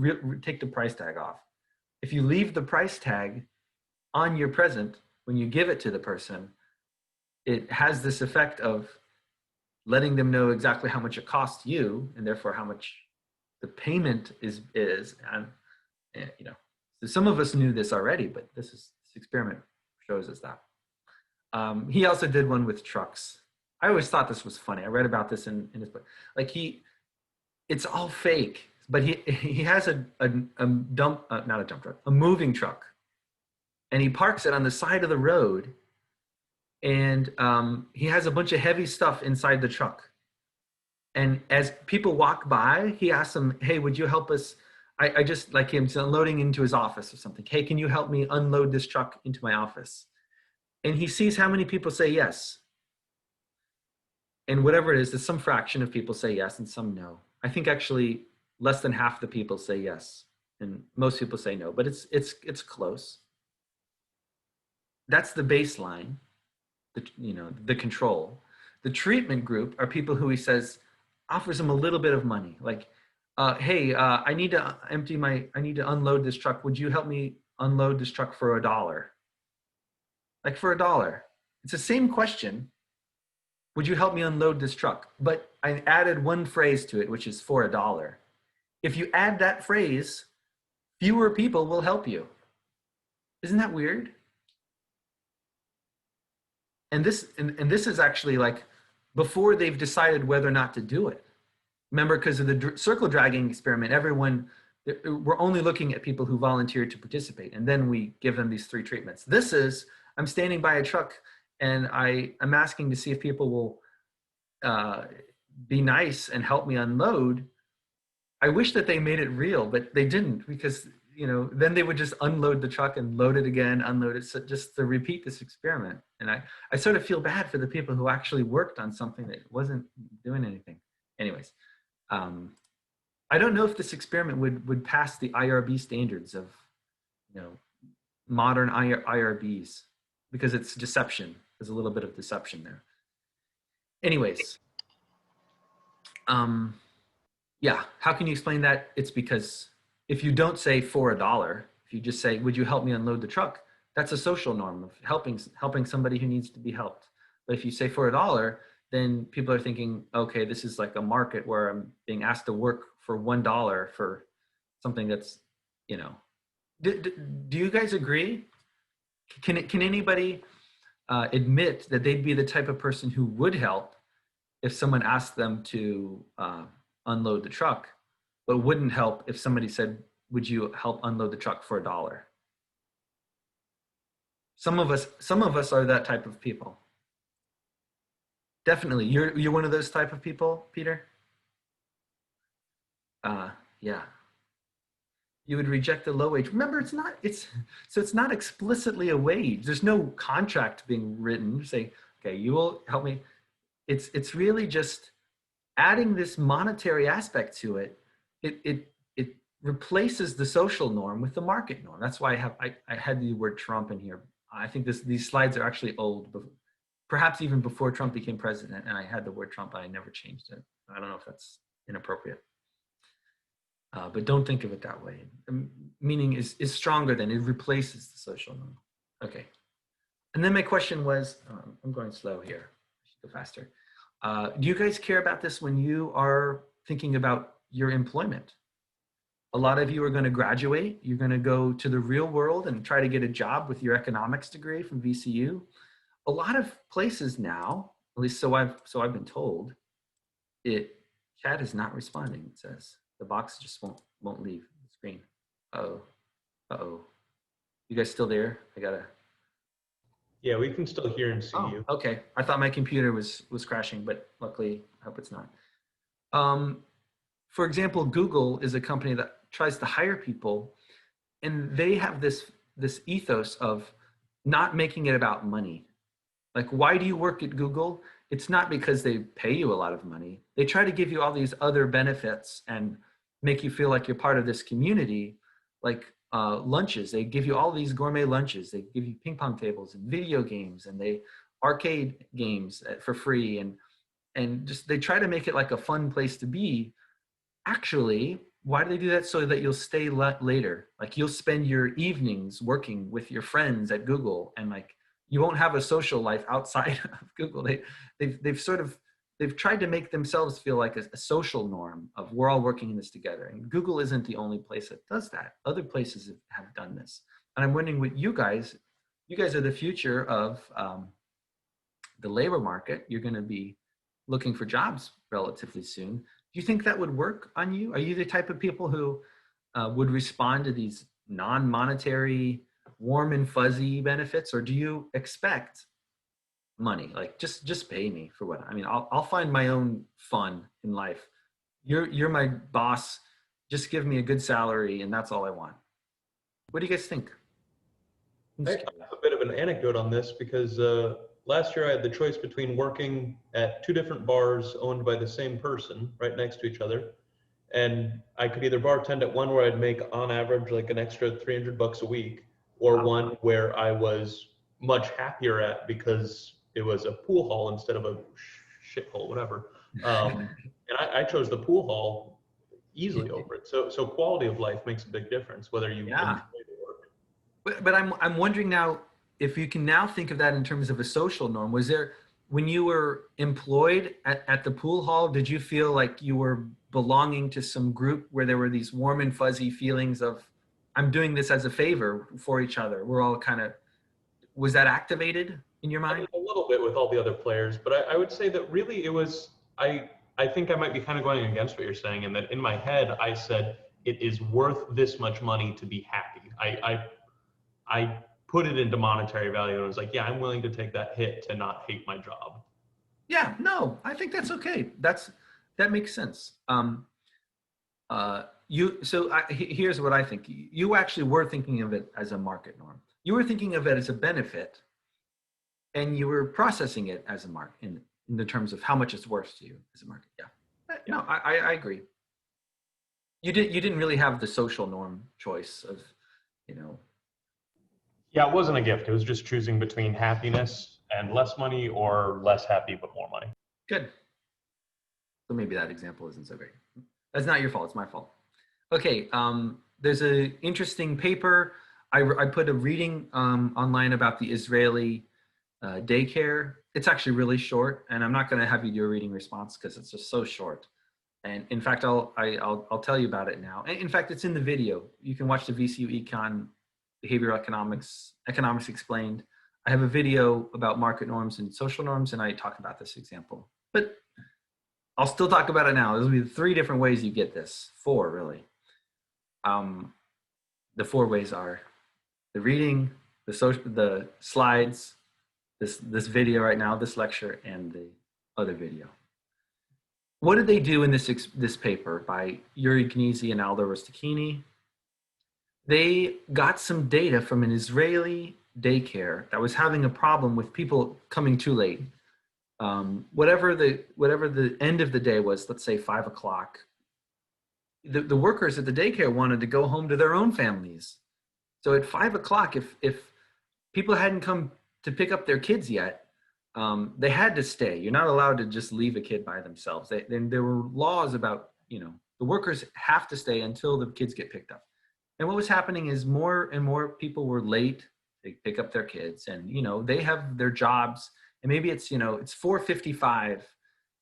Speaker 1: take the price tag off. If you leave the price tag on your present when you give it to the person, it has this effect of letting them know exactly how much it costs you, and therefore how much the payment is. And you know, so some of us knew this already, but this experiment shows us that. He also did one with trucks. I always thought this was funny. I read about this in his book. Like it's all fake, but he has a moving truck, and he parks it on the side of the road. And he has a bunch of heavy stuff inside the truck. And as people walk by, he asks them, hey, would you help us? I just like him unloading into his office or something. Hey, can you help me unload this truck into my office? And he sees how many people say yes. And whatever it is, there's some fraction of people say yes and some no. I think actually less than half the people say yes. And most people say no, but it's close. That's the baseline. The control. The treatment group are people who he says offers them a little bit of money, like, hey, I need to unload this truck. Would you help me unload this truck for $1? Like for $1. It's the same question. Would you help me unload this truck? But I added one phrase to it, which is for $1. If you add that phrase, fewer people will help you. Isn't that weird? And this is actually like before they've decided whether or not to do it. Remember, because of the circle dragging experiment, we're only looking at people who volunteered to participate, and then we give them these 3 treatments. This is, I'm standing by a truck and I'm asking to see if people will be nice and help me unload. I wish that they made it real, but they didn't, because then they would just unload the truck and load it again, unload it, so just to repeat this experiment. And I sort of feel bad for the people who actually worked on something that wasn't doing anything. Anyways, I don't know if this experiment would pass the IRB standards of modern IRBs, because it's deception. There's a little bit of deception there. Anyways, yeah, how can you explain that? It's because if you don't say for $1, if you just say, would you help me unload the truck? That's a social norm of helping somebody who needs to be helped. But if you say for $1, then people are thinking, okay, this is like a market where I'm being asked to work for $1 for something that's, do you guys agree? Can anybody admit that they'd be the type of person who would help if someone asked them to unload the truck, but wouldn't help if somebody said, would you help unload the truck for $1? Some of us are that type of people. Definitely. You're one of those type of people, Peter? Yeah. You would reject the low wage. Remember, it's not explicitly a wage. There's no contract being written. Say, okay, you will help me. It's really just adding this monetary aspect to it. It replaces the social norm with the market norm. That's why I had the word Trump in here. I think these slides are actually old, perhaps even before Trump became president, and I had the word Trump, I never changed it. I don't know if that's inappropriate. But don't think of it that way. The meaning is stronger than it replaces the social norm. Okay. And then my question was, I'm going slow here. I should go faster. Do you guys care about this when you are thinking about your employment? A lot of you are going to graduate. You're going to go to the real world and try to get a job with your economics degree from VCU. A lot of places now, at least so I've been told, chat is not responding. It says the box just won't leave the screen. Uh-oh. Uh-oh. You guys still there? I gotta.
Speaker 3: Yeah, we can still hear and see
Speaker 1: Oh,
Speaker 3: you.
Speaker 1: okay. I thought my computer was crashing, but luckily I hope it's not. For example, Google is a company that tries to hire people, and they have this ethos of not making it about money. Like, why do you work at Google? It's not because they pay you a lot of money. They try to give you all these other benefits and make you feel like you're part of this community, like lunches. They give you all these gourmet lunches. They give you ping pong tables and video games, and they arcade games for free, and just they try to make it like a fun place to be. Actually, why do they do that? So that you'll stay later. Like, you'll spend your evenings working with your friends at Google, and like you won't have a social life outside of Google. They've tried to make themselves feel like a social norm of we're all working in this together. And Google isn't the only place that does that. Other places have done this. And I'm wondering what you guys are the future of the labor market. You're going to be looking for jobs relatively soon. Do you think that would work on you? Are you the type of people who would respond to these non-monetary, warm and fuzzy benefits, or do you expect money? Like, just pay me for what I mean. I'll find my own fun in life. You're my boss. Just give me a good salary, and that's all I want. What do you guys think?
Speaker 3: I have a bit of an anecdote on this because last year I had the choice between working at 2 different bars owned by the same person right next to each other. And I could either bartend at one where I'd make on average like an extra $300 a week, or one where I was much happier at because it was a pool hall instead of a shithole, whatever. And I chose the pool hall easily over it. So quality of life makes a big difference, whether you enjoy the work.
Speaker 1: But I'm wondering now if you can now think of that in terms of a social norm. Was there, when you were employed at the pool hall, did you feel like you were belonging to some group where there were these warm and fuzzy feelings of, I'm doing this as a favor for each other? We're all kind of, was that activated in your mind?
Speaker 3: A little bit with all the other players, but I would say that really it was, I think I might be kind of going against what you're saying, in that in my head, I said, it is worth this much money to be happy. I put it into monetary value and I was like, yeah, I'm willing to take that hit to not hate my job.
Speaker 1: Yeah, no, I think that's okay. That makes sense. Here's what I think. You actually were thinking of it as a market norm. You were thinking of it as a benefit, and you were processing it as a market in the terms of how much it's worth to you as a market. Yeah. No, I agree. You didn't really have the social norm choice of,
Speaker 3: Yeah, it wasn't a gift. It was just choosing between happiness and less money, or less happy but more money.
Speaker 1: Good. So maybe that example isn't so great. That's not your fault. It's my fault. Okay. There's an interesting paper. I put a reading online about the Israeli daycare. It's actually really short, and I'm not going to have you do a reading response because it's just so short. And in fact, I'll tell you about it now. In fact, it's in the video. You can watch the VCU Econ Behavioral Economics Explained. I have a video about market norms and social norms, and I talk about this example. But I'll still talk about it now. There'll be 3 different ways you get this. 4, really. The 4 ways are the reading, the slides, this video right now, this lecture, and the other video. What did they do in this paper by Yuri Gnezi and Aldo Rostakini? They got some data from an Israeli daycare that was having a problem with people coming too late. Whatever the end of the day was, let's say 5 o'clock, the workers at the daycare wanted to go home to their own families. So at 5 o'clock, if people hadn't come to pick up their kids yet, they had to stay. You're not allowed to just leave a kid by themselves. There were laws about, the workers have to stay until the kids get picked up. And what was happening is more and more people were late They pick up their kids, and they have their jobs, and maybe it's it's 4:55,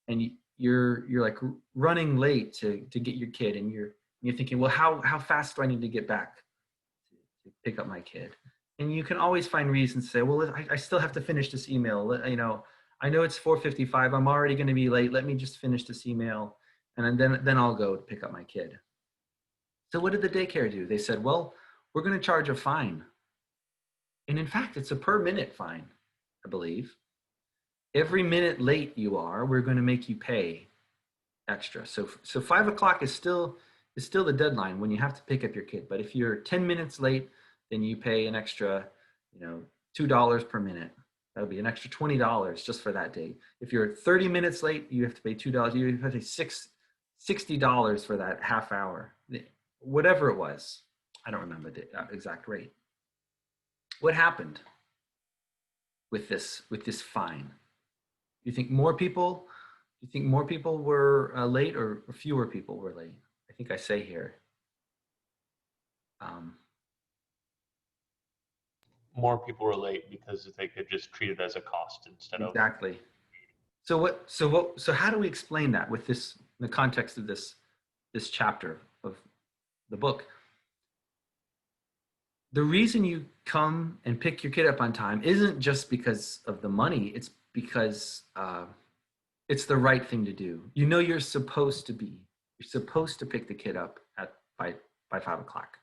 Speaker 1: and you're like running late to get your kid, and you're thinking, well, how fast do I need to get back to pick up my kid? And you can always find reasons to say, well, I still have to finish this email. I know it's 4:55. I'm already going to be late. Let me just finish this email, and then I'll go pick up my kid. So what did the daycare do? They said, well, we're going to charge a fine. And in fact, it's a per minute fine, I believe. Every minute late you are, we're going to make you pay extra. So 5 o'clock is still the deadline when you have to pick up your kid. But if you're 10 minutes late, then you pay an extra, $2 per minute. That'll be an extra $20 just for that day. If you're 30 minutes late, you have to pay $2. You have to pay $60 for that half hour. Whatever it was, I don't remember the exact rate. What happened with this fine? You think more people were late, or fewer people were late? I think I say here.
Speaker 3: More people were late because they could just treat it as a cost instead of.
Speaker 1: Exactly. So how do we explain that with this, in the context of this chapter of the book? The reason you come and pick your kid up on time isn't just because of the money. It's because it's the right thing to do. You're supposed to pick the kid up by 5 o'clock.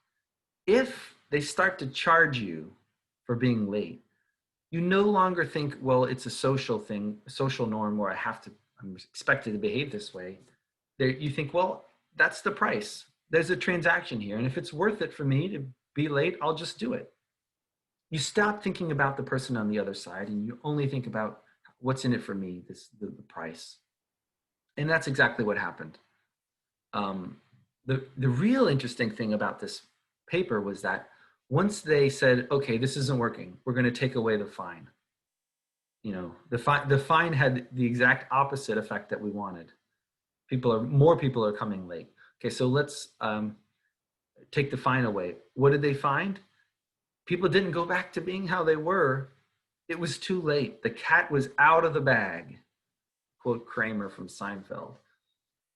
Speaker 1: If they start to charge you for being late, you no longer think, well, it's a social thing, a social norm, or I'm expected to behave this way. You think, well, that's the price. There's a transaction here, and if it's worth it for me to be late, I'll just do it. You stop thinking about the person on the other side, and you only think about what's in it for me, the price. And that's exactly what happened. The real interesting thing about this paper was that once they said, okay, this isn't working, we're going to take away the fine. The fine had the exact opposite effect that we wanted. More people are coming late. Okay, so let's take the fine away. What did they find? People didn't go back to being how they were. It was too late. The cat was out of the bag. Quote Kramer from Seinfeld.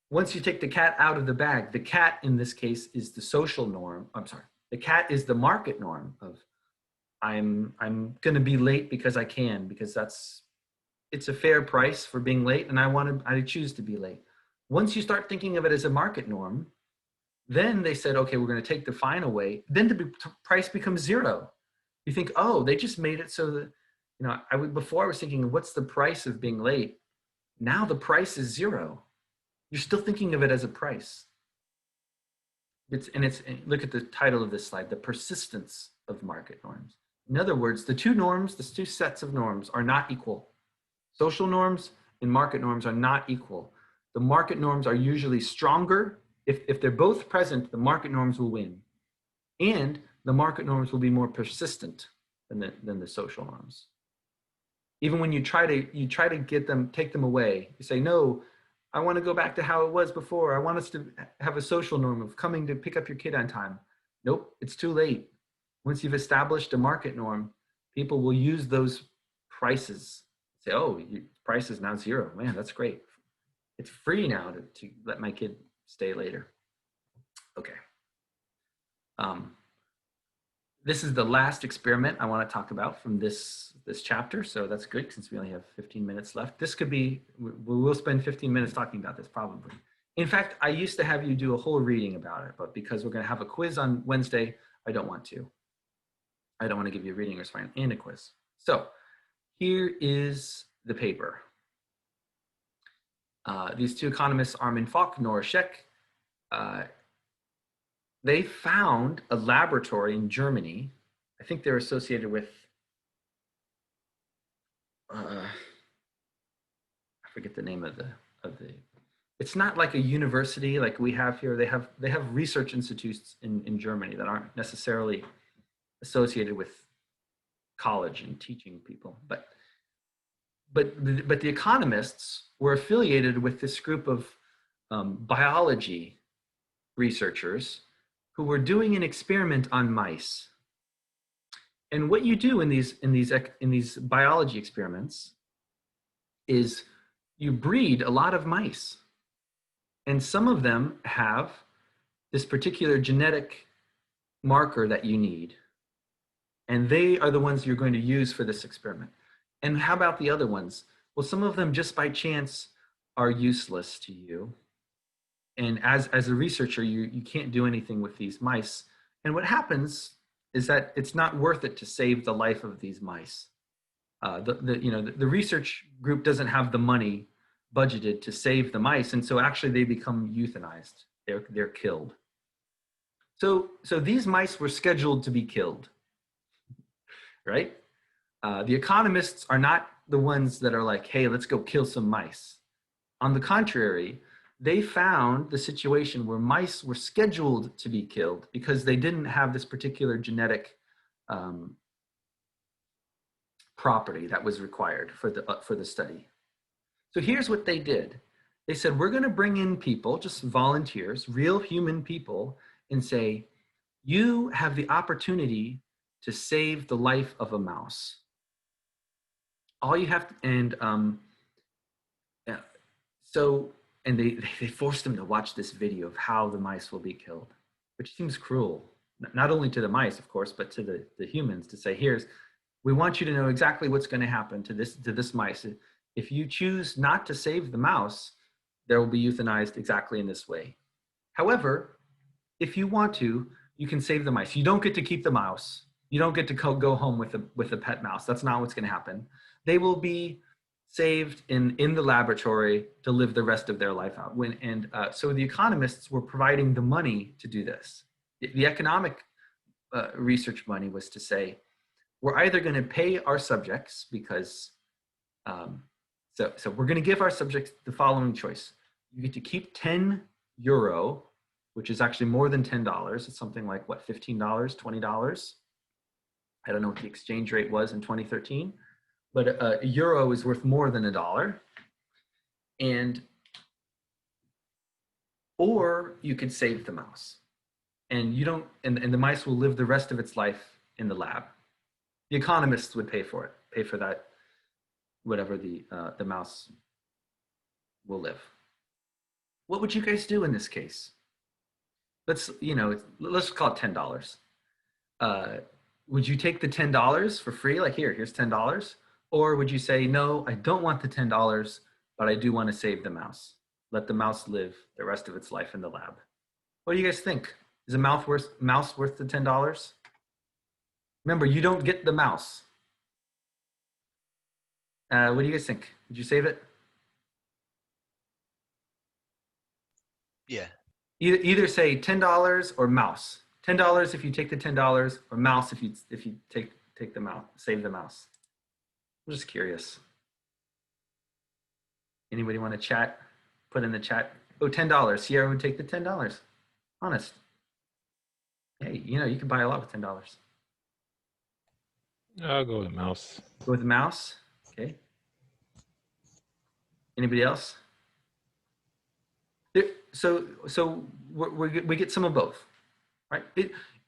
Speaker 1: Once you take the cat out of the bag, the cat in this case is the social norm. I'm sorry. The cat is the market norm of I'm going to be late because I can, because it's a fair price for being late, and I choose to be late. Once you start thinking of it as a market norm, then they said, okay, we're going to take the fine away. Then the price becomes zero. You think, oh, they just made it so that, before I was thinking, what's the price of being late? Now the price is zero. You're still thinking of it as a price. Look at the title of this slide, The Persistence of Market Norms. In other words, the two sets of norms are not equal. Social norms and market norms are not equal. The market norms are usually stronger. If they're both present, the market norms will win. And the market norms will be more persistent than the social norms. Even when you try to take them away, you say, no, I want to go back to how it was before. I want us to have a social norm of coming to pick up your kid on time. Nope, it's too late. Once you've established a market norm, people will use those prices. Say, oh, your price is now zero. Man, that's great. It's free now to let my kid stay later. Okay. This is the last experiment I want to talk about from this chapter. So that's good since we only have 15 minutes left. This could be, we'll spend 15 minutes talking about this probably. In fact, I used to have you do a whole reading about it, but because we're going to have a quiz on Wednesday, I don't want to. I don't want to give you a reading response and a quiz. So here is the paper. These two economists, Armin Falk, Nora Scheck, they found a laboratory in Germany. I think they're associated with, I forget the name of the, it's not like a university like we have here. They have research institutes in Germany that aren't necessarily associated with college and teaching people. But the economists were affiliated with this group of biology researchers who were doing an experiment on mice. And what you do in these biology experiments is you breed a lot of mice, and some of them have this particular genetic marker that you need, and they are the ones you're going to use for this experiment. And how about the other ones? Well, some of them just by chance are useless to you, and as a researcher, you can't do anything with these mice. And what happens is that it's not worth it to save the life of these mice. The research group doesn't have the money budgeted to save the mice, and so actually they become euthanized. They're killed. So these mice were scheduled to be killed, right? The economists are not the ones that are like, hey, let's go kill some mice. On the contrary, they found the situation where mice were scheduled to be killed because they didn't have this particular genetic property that was required for the study. So here's what they did. They said, we're going to bring in people, just volunteers, real human people, and say, you have the opportunity to save the life of a mouse. All you have to, and they forced them to watch this video of how the mice will be killed, which seems cruel, not only to the mice, of course, but to the humans, to say, we want you to know exactly what's going to happen to this mice. If you choose not to save the mouse, there will be euthanized exactly in this way. However, if you want to, you can save the mice. You don't get to keep the mouse. You don't get to go home with a pet mouse. That's not what's going to happen. They will be saved in the laboratory to live the rest of their life out. So the economists were providing the money to do this. The economic research money was to say, we're either going to pay our subjects because, so we're going to give our subjects the following choice. You get to keep 10 euro, which is actually more than $10. It's something like, what, $15, $20? I don't know what the exchange rate was in 2013, but a euro is worth more than $1. Or you could save the mouse. And the mice will live the rest of its life in the lab. The economists would pay for that, whatever the mouse will live. What would you guys do in this case? Let's call it $10. Would you take the $10 for free? Like, here's $10. Or would you say, no, I don't want the $10, but I do want to save the mouse. Let the mouse live the rest of its life in the lab. What do you guys think? Is a mouse worth the $10? Remember, you don't get the mouse. What do you guys think? Would you save it?
Speaker 6: Yeah.
Speaker 1: Either say $10 or mouse. $10 if you take the $10, or mouse if you take the mouse, save the mouse. I'm just curious. Anybody want to chat? Put in the chat. Oh, $10. Sierra would take the $10. Honest. Hey, you can buy a lot with $10.
Speaker 2: I'll go with mouse.
Speaker 1: Go with the mouse. Okay. Anybody else? So we get some of both, right?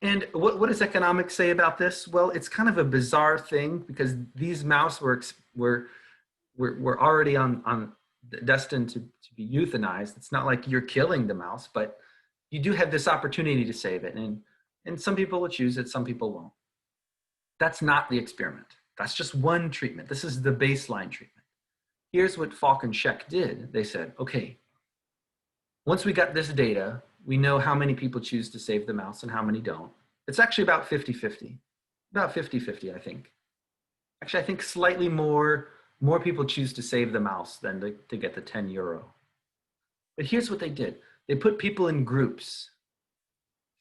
Speaker 1: And what does economics say about this? Well, it's kind of a bizarre thing because these mouse were already on destined to be euthanized. It's not like you're killing the mouse, but you do have this opportunity to save it, and some people will choose it, some people won't. That's not the experiment. That's just one treatment. This is the baseline treatment. Here's what Falk and Scheck did. They said, okay, once we got this data, we know how many people choose to save the mouse and how many don't. It's actually about 50-50. About 50-50, I think. Actually, I think slightly more people choose to save the mouse than to get the 10 euro. But here's what they did. They put people in groups.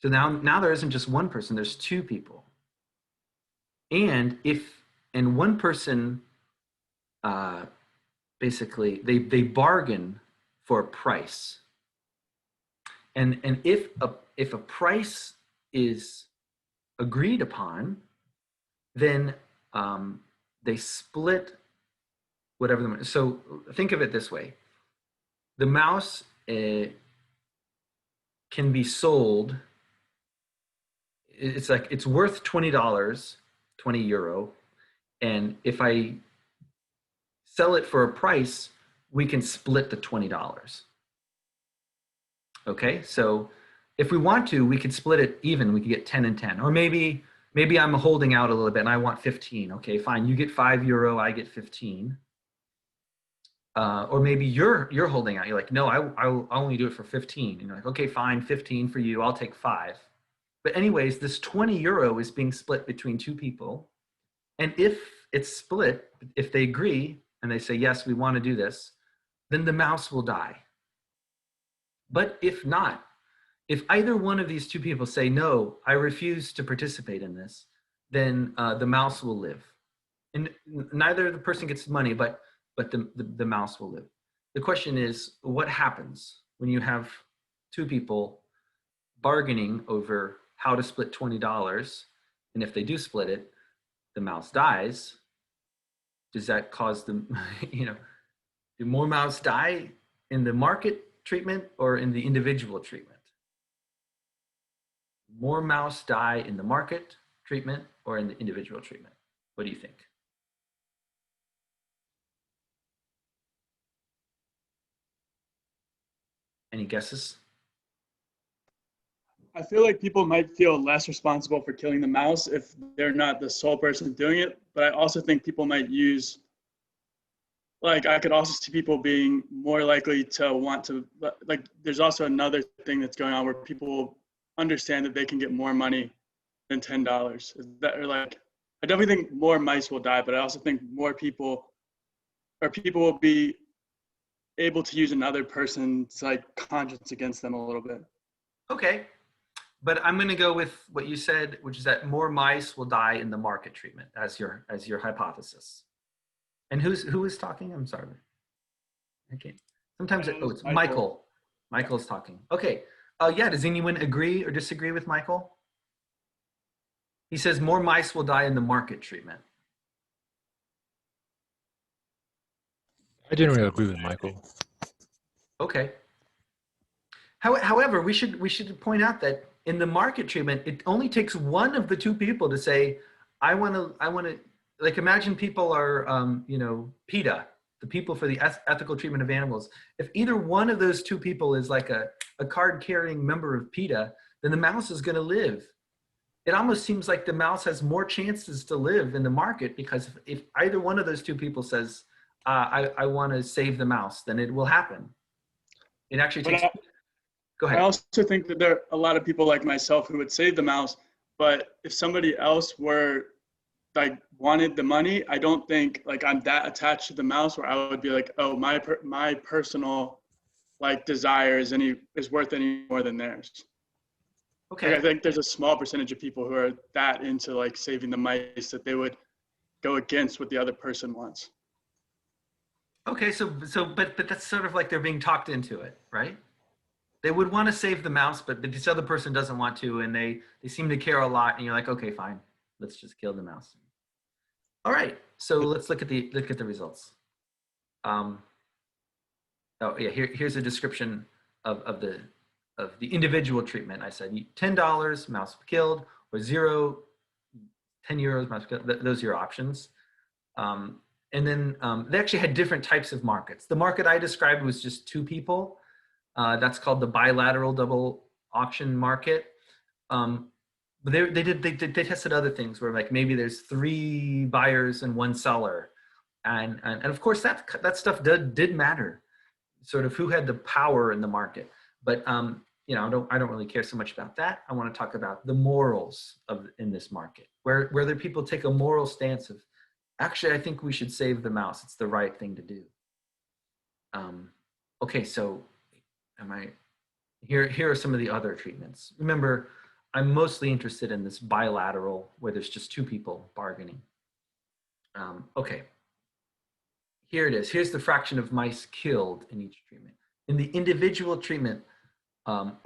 Speaker 1: So now there isn't just one person, there's two people. And one person, basically, they bargain for a price. And if a price is agreed upon, then they split whatever the money. So think of it this way: the mouse can be sold. It's like it's worth $20. 20 euro. And if I sell it for a price, we can split the $20. Okay, so if we want to, we could split it even. We could get 10 and 10, or maybe I'm holding out a little bit and I want 15. Okay, fine. You get 5 euro, I get 15. Or maybe you're holding out. You're like, no, I'll only do it for 15. And you're like, okay, fine, 15 for you. I'll take 5. But anyways, this 20 euro is being split between two people. And if it's split, if they agree and they say, yes, we want to do this, then the mouse will die. But if not, if either one of these two people say, no, I refuse to participate in this, then the mouse will live. And neither the person gets money, but the mouse will live. The question is, what happens when you have two people bargaining over how to split $20? And if they do split it, the mouse dies. Does that cause them, do more mouse die in the market treatment or in the individual treatment? More mouse die in the market treatment or in the individual treatment? What do you think? Any guesses?
Speaker 4: I feel like people might feel less responsible for killing the mouse if they're not the sole person doing it. But I also think people might use, like, I could also see people being more likely to want to, like, there's also another thing that's going on where people understand that they can get more money than $10. Is that, or like, I definitely think more mice will die, but I also think more people, or people will be able to use another person's like conscience against them a little bit.
Speaker 1: Okay. But I'm going to go with what you said, which is that more mice will die in the market treatment as your hypothesis. And who is talking? I'm sorry. Okay. Sometimes it's Michael. Michael's talking. Okay. Yeah. Does anyone agree or disagree with Michael? He says more mice will die in the market treatment.
Speaker 2: I generally agree with Michael.
Speaker 1: Okay. However, we should point out that in the market treatment, it only takes one of the two people to say, I want to, like, imagine people are, PETA, the people for the ethical treatment of animals. If either one of those two people is like a card-carrying member of PETA, then the mouse is going to live. It almost seems like the mouse has more chances to live in the market because if either one of those two people says, I want to save the mouse, then it will happen. It actually takes. Go ahead.
Speaker 4: I also think that there are a lot of people like myself who would save the mouse, but if somebody else were like wanted the money, I don't think like I'm that attached to the mouse where I would be like, oh, my personal like desire is worth any more than theirs.
Speaker 1: Okay.
Speaker 4: Like, I think there's a small percentage of people who are that into like saving the mice that they would go against what the other person wants.
Speaker 1: Okay, but that's sort of like they're being talked into it, right? They would want to save the mouse, but this other person doesn't want to, and they seem to care a lot, and you're like, okay, fine, let's just kill the mouse. All right, so let's look at the results. Oh yeah, here's a description of the individual treatment. I said $10, mouse killed, or 0, 10 euros, mouse killed. Those are your options. And then they actually had different types of markets. The market I described was just two people. That's called the bilateral double auction market. But they tested other things where like maybe there's 3 buyers and 1 seller, and of course that stuff did matter, sort of who had the power in the market. But I don't really care so much about that. I want to talk about the morals in this market, whether people take a moral stance of, actually, I think we should save the mouse. It's the right thing to do. Okay, so here are some of the other treatments. Remember, I'm mostly interested in this bilateral where there's just two people bargaining. Okay, here it is. Here's the fraction of mice killed in each treatment. In the individual treatment,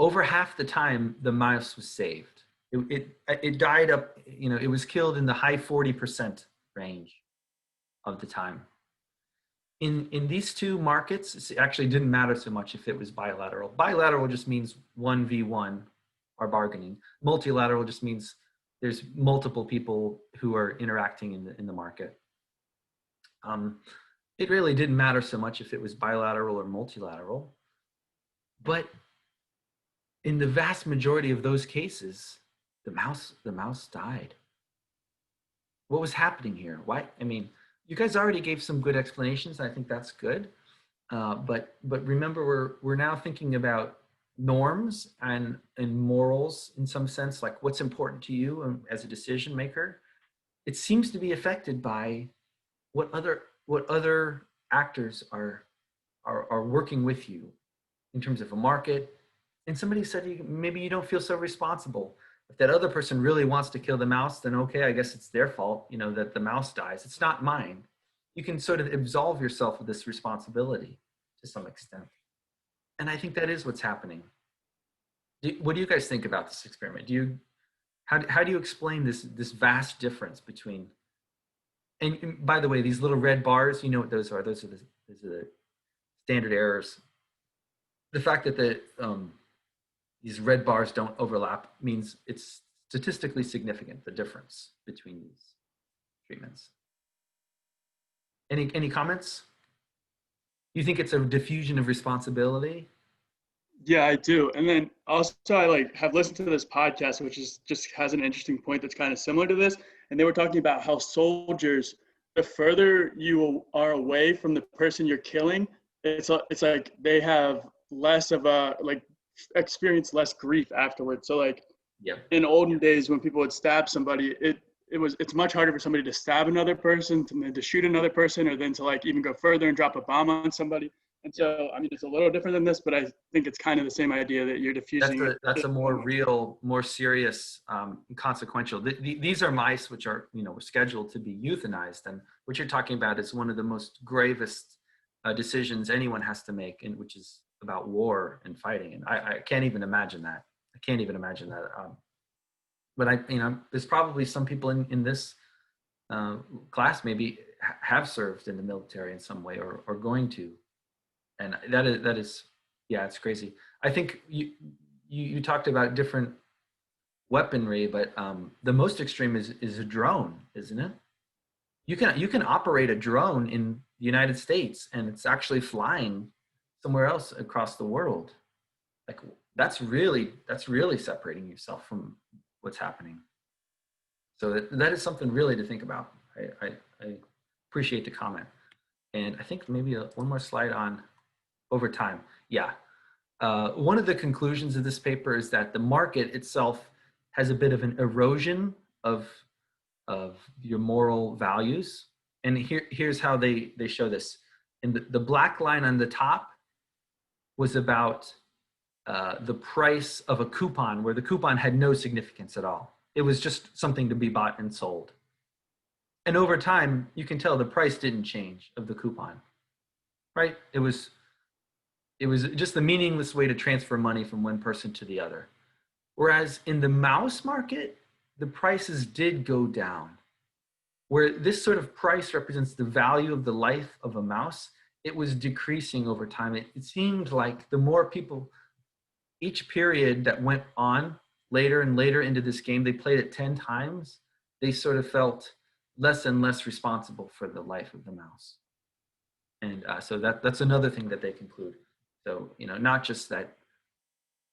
Speaker 1: over half the time the mouse was saved. It died up, it was killed in the high 40% range of the time. In these two markets, it actually didn't matter so much if it was bilateral. Bilateral just means 1v1 or bargaining. Multilateral just means there's multiple people who are interacting in the market. It really didn't matter so much if it was bilateral or multilateral, but in the vast majority of those cases, the mouse died. What was happening here? Why? I mean, you guys already gave some good explanations. I think that's good. But remember, we're now thinking about norms and morals in some sense, like what's important to you as a decision maker. It seems to be affected by what other actors are working with you in terms of a market. And somebody said maybe you don't feel so responsible. If that other person really wants to kill the mouse, then okay, I guess it's their fault, you know, that the mouse dies. It's not mine. You can sort of absolve yourself of this responsibility to some extent. And I think that is what's happening. What do you guys think about this experiment? How do you explain this vast difference between, and by the way, these little red bars, you know what those are? Those are the standard errors. The fact that these red bars don't overlap means it's statistically significant, the difference between these treatments. Any comments? You think it's a diffusion of responsibility?
Speaker 4: Yeah, I do. And then also I have listened to this podcast, which is just has an interesting point that's kind of similar to this. And they were talking about how soldiers, the further you are away from the person you're killing, it's like they have less of a experience less grief afterwards. So
Speaker 1: Yeah.
Speaker 4: in olden days when people would stab somebody, it's much harder for somebody to stab another person than to shoot another person, or then to even go further and drop a bomb on somebody. And so, I mean, it's a little different than this, but I think it's kind of the same idea that you're diffusing.
Speaker 1: That's a more real, more serious, consequential. These are mice which are, scheduled to be euthanized. And what you're talking about is one of the most gravest decisions anyone has to make, and which is about war and fighting. And I can't even imagine that. I can't even imagine that. But there's probably some people in this class maybe have served in the military in some way or going to. And that is, yeah, it's crazy. I think you talked about different weaponry, but the most extreme is a drone, isn't it? You can operate a drone in the United States, and it's actually flying somewhere else across the world. Like that's really separating yourself from what's happening. So that is something really to think about. I appreciate the comment, and I think maybe one more slide on over time. Yeah. One of the conclusions of this paper is that the market itself has a bit of an erosion of your moral values. And here's how they show this. And the black line on the top was about the price of a coupon, where the coupon had no significance at all. It was just something to be bought and sold. And over time, you can tell the price didn't change of the coupon, right? It was just the meaningless way to transfer money from one person to the other. Whereas in the mouse market, the prices did go down. Where this sort of price represents the value of the life of a mouse, it was decreasing over time. It seemed like the more people, each period that went on later and later into this game, they played it 10 times, they sort of felt less and less responsible for the life of the mouse. And so that's another thing that they conclude. So, not just that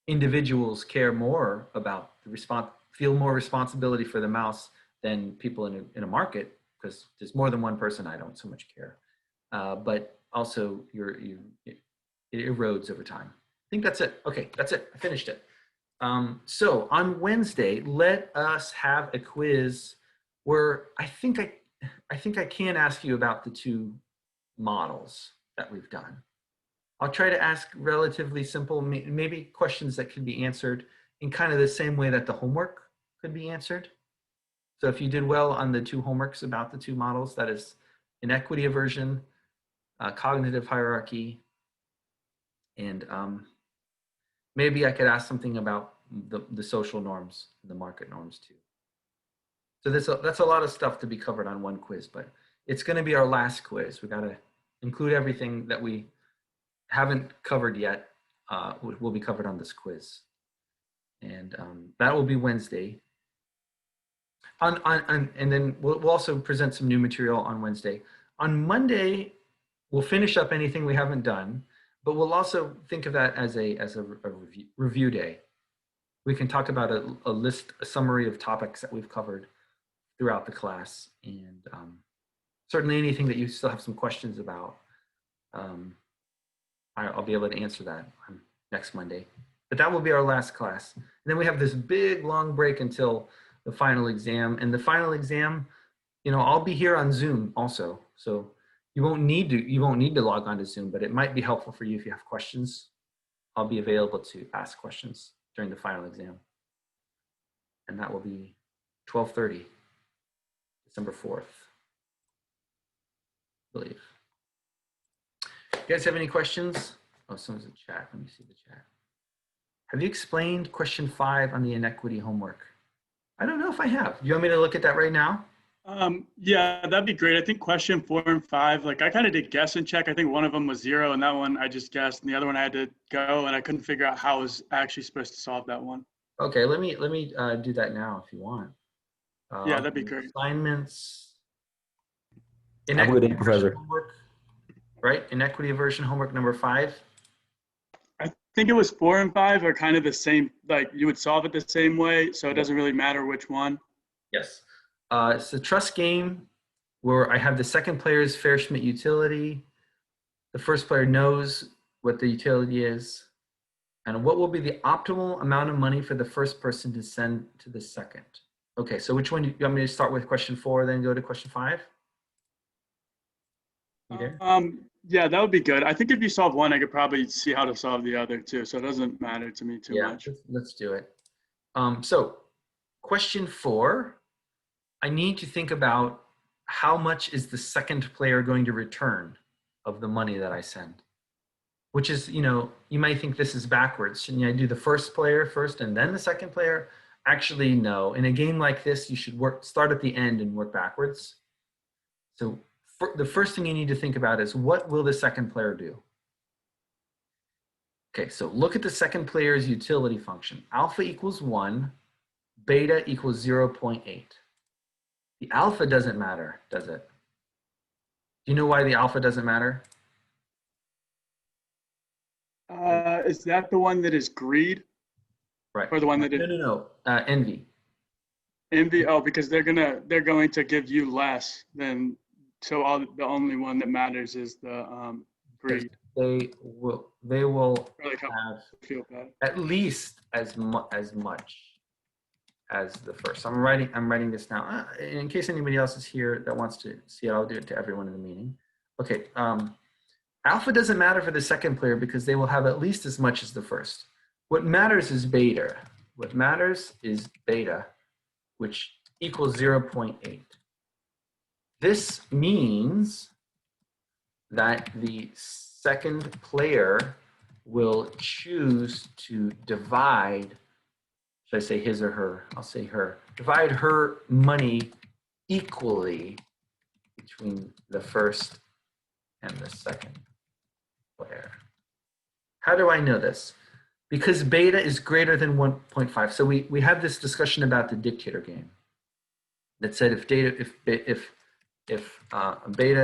Speaker 1: individuals care more about feel more responsibility for the mouse than people in a market, because there's more than one person, I don't so much care. But also it erodes over time. I think that's it. Okay, that's it. I finished it. So on Wednesday, let us have a quiz where I think I can ask you about the two models that we've done. I'll try to ask relatively simple, maybe questions that can be answered in kind of the same way that the homework could be answered. So if you did well on the two homeworks about the two models, that is inequity aversion, cognitive hierarchy, and maybe I could ask something about the social norms, the market norms too. So that's a lot of stuff to be covered on one quiz, but it's going to be our last quiz. We got to include everything that we haven't covered yet, will be covered on this quiz. And that will be Wednesday. And then we'll also present some new material on Wednesday. On Monday, we'll finish up anything we haven't done, but we'll also think of that as a review day. We can talk about a summary of topics that we've covered throughout the class, and certainly anything that you still have some questions about, I'll be able to answer that on next Monday. But that will be our last class. And then we have this big long break until the final exam. And the final exam, I'll be here on Zoom also. So you won't need to log on to Zoom, but it might be helpful for you if you have questions. I'll be available to ask questions during the final exam. And that will be 12:30, December 4th, I believe. You guys have any questions? Oh, someone's in chat. Let me see the chat. Have you explained question 5 on the inequity homework? I don't know if I have. You want me to look at that right now?
Speaker 4: Yeah, that'd be great. I think question 4 and 5, like I kind of did guess and check. I think one of them was 0 and that one I just guessed, and the other one I had to go and I couldn't figure out how I was actually supposed to solve that one.
Speaker 1: Okay, let me do that now if you want.
Speaker 4: Yeah, that'd be great.
Speaker 1: Assignments.
Speaker 7: I'm with you, Professor.
Speaker 1: Homework, right? Inequity aversion homework number 5.
Speaker 4: I think it was 4 and 5 are kind of the same, like you would solve it the same way, so it doesn't really matter which one.
Speaker 1: Yes. It's a trust game where I have the second player's Fair-Schmidt utility. The first player knows what the utility is. And what will be the optimal amount of money for the first person to send to the second? Okay, so which one do you want me to start with question 4, then go to question 5? You there?
Speaker 4: Yeah, that would be good. I think if you solve one, I could probably see how to solve the other too, so it doesn't matter to me too much.
Speaker 1: Let's do it. So question 4, I need to think about how much is the second player going to return of the money that I send, which is, you might think this is backwards. Shouldn't I do the first player first and then the second player? Actually, no. In a game like this, you should start at the end and work backwards. So the first thing you need to think about is, what will the second player do? Okay, so look at the second player's utility function. Alpha equals 1, beta equals 0.8. The alpha doesn't matter, does it? Do you know why the alpha doesn't matter?
Speaker 4: Is that the one that is greed?
Speaker 1: Right.
Speaker 4: Or the one that is
Speaker 1: No. Envy.
Speaker 4: envy? Oh, because they're going to give you less than, so the only one that matters is the greed.
Speaker 1: They will
Speaker 4: Really
Speaker 1: have
Speaker 4: feel bad.
Speaker 1: at least as much as the first. I'm writing this now. In case anybody else is here that wants to see it, I'll do it to everyone in the meeting. Okay. Alpha doesn't matter for the second player because they will have at least as much as the first. What matters is beta. What matters is beta, which equals 0.8. This means that the second player will choose to divide, should I say his or her? I'll say her. Divide her money equally between the first and the second player. How do I know this? Because beta is greater than 1.5. So we had this discussion about the dictator game that said if beta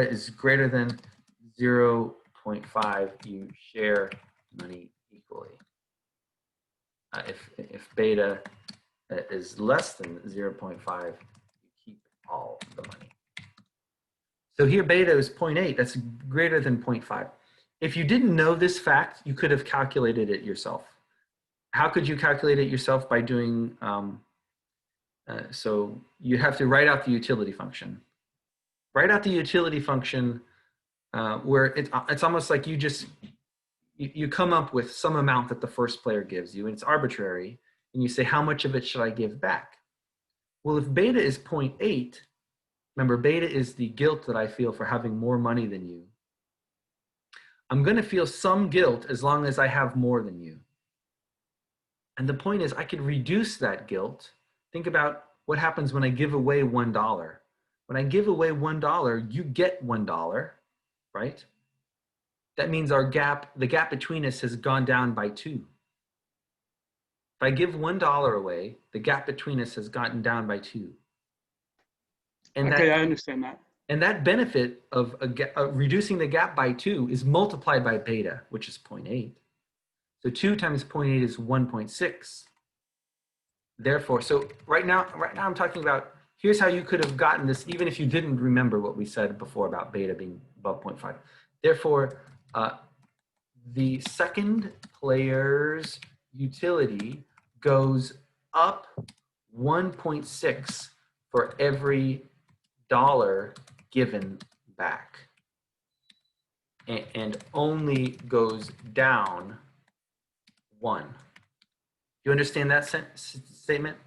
Speaker 1: is greater than 0.5, you share money equally. If beta is less than 0.5, you keep all the money. So here beta is 0.8, that's greater than 0.5. If you didn't know this fact, you could have calculated it yourself. How could you calculate it yourself? By doing, so you have to write out the utility function. Write out the utility function where it's almost like you come up with some amount that the first player gives you, and it's arbitrary, and you say, how much of it should I give back? Well, if beta is 0.8, remember beta is the guilt that I feel for having more money than you. I'm going to feel some guilt as long as I have more than you. And the point is, I could reduce that guilt. Think about what happens when I give away $1. When I give away $1, you get $1, right? That means the gap between us has gone down by 2. If I give $1 away, the gap between us has gotten down by 2. And
Speaker 4: Okay,
Speaker 1: that
Speaker 4: I understand that.
Speaker 1: and that benefit of reducing the gap by 2 is multiplied by beta, which is 0.8. So 2 times 0.8 is 1.6. Therefore, so right now I'm talking about, here's how you could have gotten this, even if you didn't remember what we said before about beta being above 0.5. Therefore, the second player's utility goes up 1.6 for every dollar given back, and only goes down 1. You understand that statement?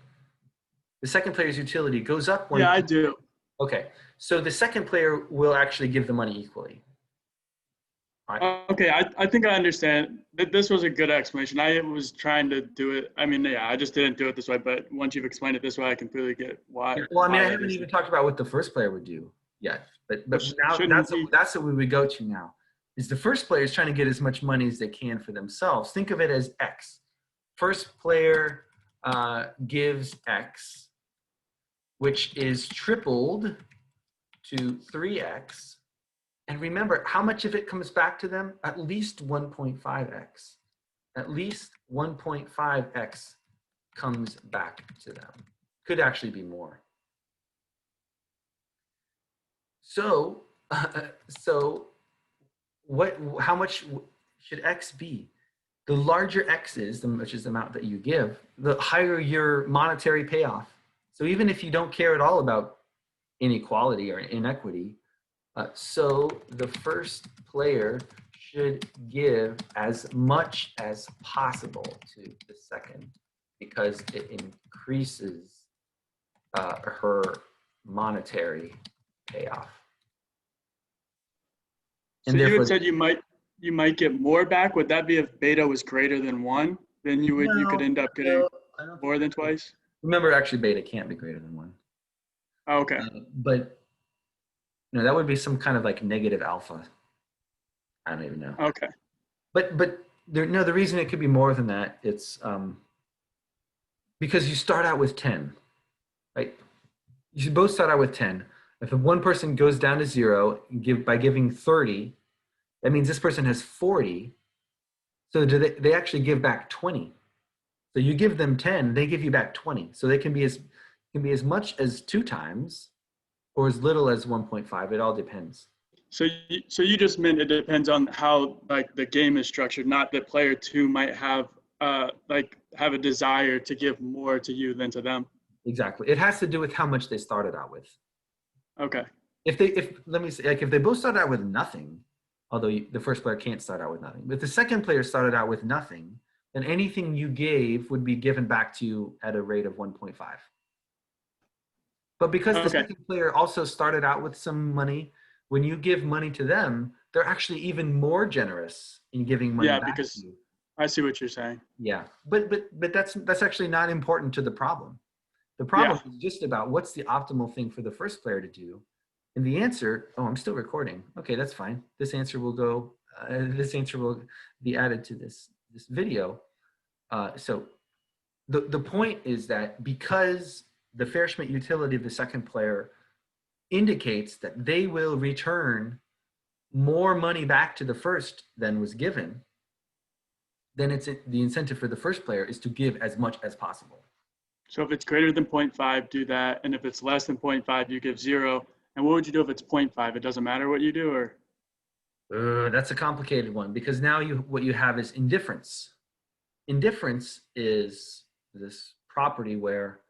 Speaker 1: The second player's utility goes up 1.
Speaker 4: Yeah, I do.
Speaker 1: Okay, so the second player will actually give the money equally.
Speaker 4: Okay, I think I understand. This was a good explanation. I was trying to do it. I mean, yeah, I just didn't do it this way. But once you've explained it this way, I completely get why.
Speaker 1: Well, I mean,
Speaker 4: why
Speaker 1: I
Speaker 4: that
Speaker 1: haven't
Speaker 4: is.
Speaker 1: even talked about what the first player would do yet. But now
Speaker 4: Shouldn't he-
Speaker 1: that's what we would go to now. Is the first player is trying to get as much money as they can for themselves. Think of it as X. First player gives X, which is tripled to 3X. And remember, how much of it comes back to them? At least 1.5X. At least 1.5X comes back to them. Could actually be more. So, how much should X be? The larger X is, which is the amount that you give, the higher your monetary payoff. So even if you don't care at all about inequality or inequity, so the first player should give as much as possible to the second, because it increases her monetary payoff.
Speaker 4: So you had said you might get more back. Would that be if beta was greater than 1? Then you could end up getting more than twice?
Speaker 1: Remember, actually, beta can't be greater than 1.
Speaker 4: Oh, okay.
Speaker 1: But no, that would be some kind of like negative alpha. I don't even know.
Speaker 4: Okay.
Speaker 1: But the reason it could be more than that, it's because you start out with 10, right? You should both start out with 10. If one person goes down to 0 by giving 30, that means this person has 40. So they actually give back 20. So you give them 10, they give you back 20. So they can be as much as 2 times or as little as 1.5. It all depends.
Speaker 4: So you just meant it depends on how like the game is structured, not that player 2 might have have a desire to give more to you than to them.
Speaker 1: Exactly. It has to do with how much they started out with.
Speaker 4: Okay.
Speaker 1: If they both started out with nothing, although the first player can't start out with nothing, but if the second player started out with nothing, then anything you gave would be given back to you at a rate of 1.5. But because the second player also started out with some money, when you give money to them, they're actually even more generous in giving money back to you.
Speaker 4: I see what you're saying.
Speaker 1: Yeah, but that's actually not important to the problem. The problem is just about what's the optimal thing for the first player to do. And the answer, oh, I'm still recording. Okay, that's fine. This answer will go, this answer will be added to this video. So the point is that because the Fair-Schmidt utility of the second player indicates that they will return more money back to the first than was given, then the incentive for the first player is to give as much as possible.
Speaker 4: So if it's greater than 0.5, do that. And if it's less than 0.5, you give 0. And what would you do if it's 0.5? It doesn't matter what you do, or?
Speaker 1: That's a complicated one, because now what you have is indifference. Indifference is this property where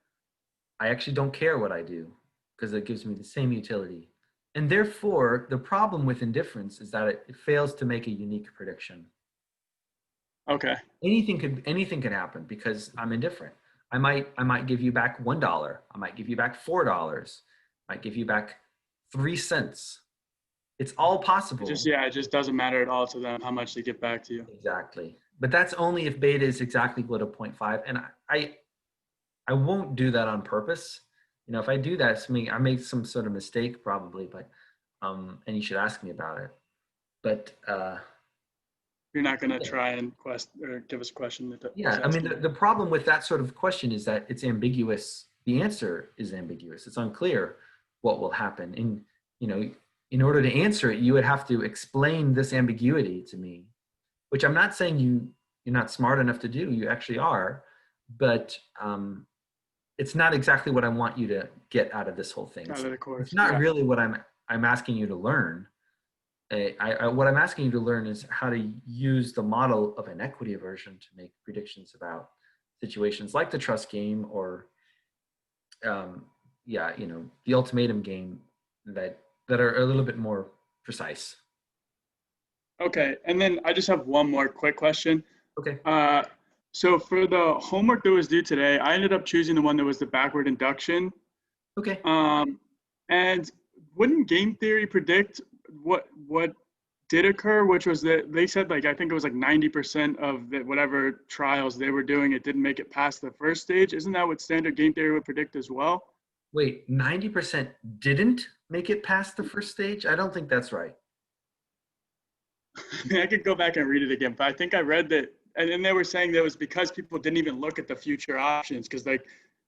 Speaker 1: I actually don't care what I do because it gives me the same utility. And therefore, the problem with indifference is that it fails to make a unique prediction.
Speaker 4: Okay.
Speaker 1: Anything could happen because I'm indifferent. I might give you back $1. I might give you back $4. I might give you back 3 cents. It's all possible.
Speaker 4: It just doesn't matter at all to them how much they give back to you.
Speaker 1: Exactly. But that's only if beta is exactly equal to 0.5. And I won't do that on purpose. You know, if I do that, I made some sort of mistake probably, but and you should ask me about it. But
Speaker 4: you're not going to try and give us a question.
Speaker 1: Yeah, I mean, the problem with that sort of question is that it's ambiguous. The answer is ambiguous. It's unclear what will happen. And, you know, in order to answer it, you would have to explain this ambiguity to me, which I'm not saying you're not smart enough to do. You actually are, but it's not exactly what I want you to get out of this whole thing.
Speaker 4: Out of the course.
Speaker 1: It's not
Speaker 4: Yeah.
Speaker 1: really what I'm asking you to learn. What I'm asking you to learn is how to use the model of inequity aversion to make predictions about situations like the trust game or, the ultimatum game that are a little bit more precise.
Speaker 4: Okay, and then I just have one more quick question.
Speaker 1: Okay.
Speaker 4: So for the homework that was due today, I ended up choosing the one that was the backward induction.
Speaker 1: Okay.
Speaker 4: And wouldn't game theory predict what did occur, which was that they said, like, I think it was like 90% of the, whatever trials they were doing, it didn't make it past the first stage. Isn't that what standard game theory would predict as well?
Speaker 1: Wait, 90% didn't make it past the first stage? I don't think that's right.
Speaker 4: I mean, I could go back and read it again, but I think I read that, and then they were saying that it was because people didn't even look at the future options because like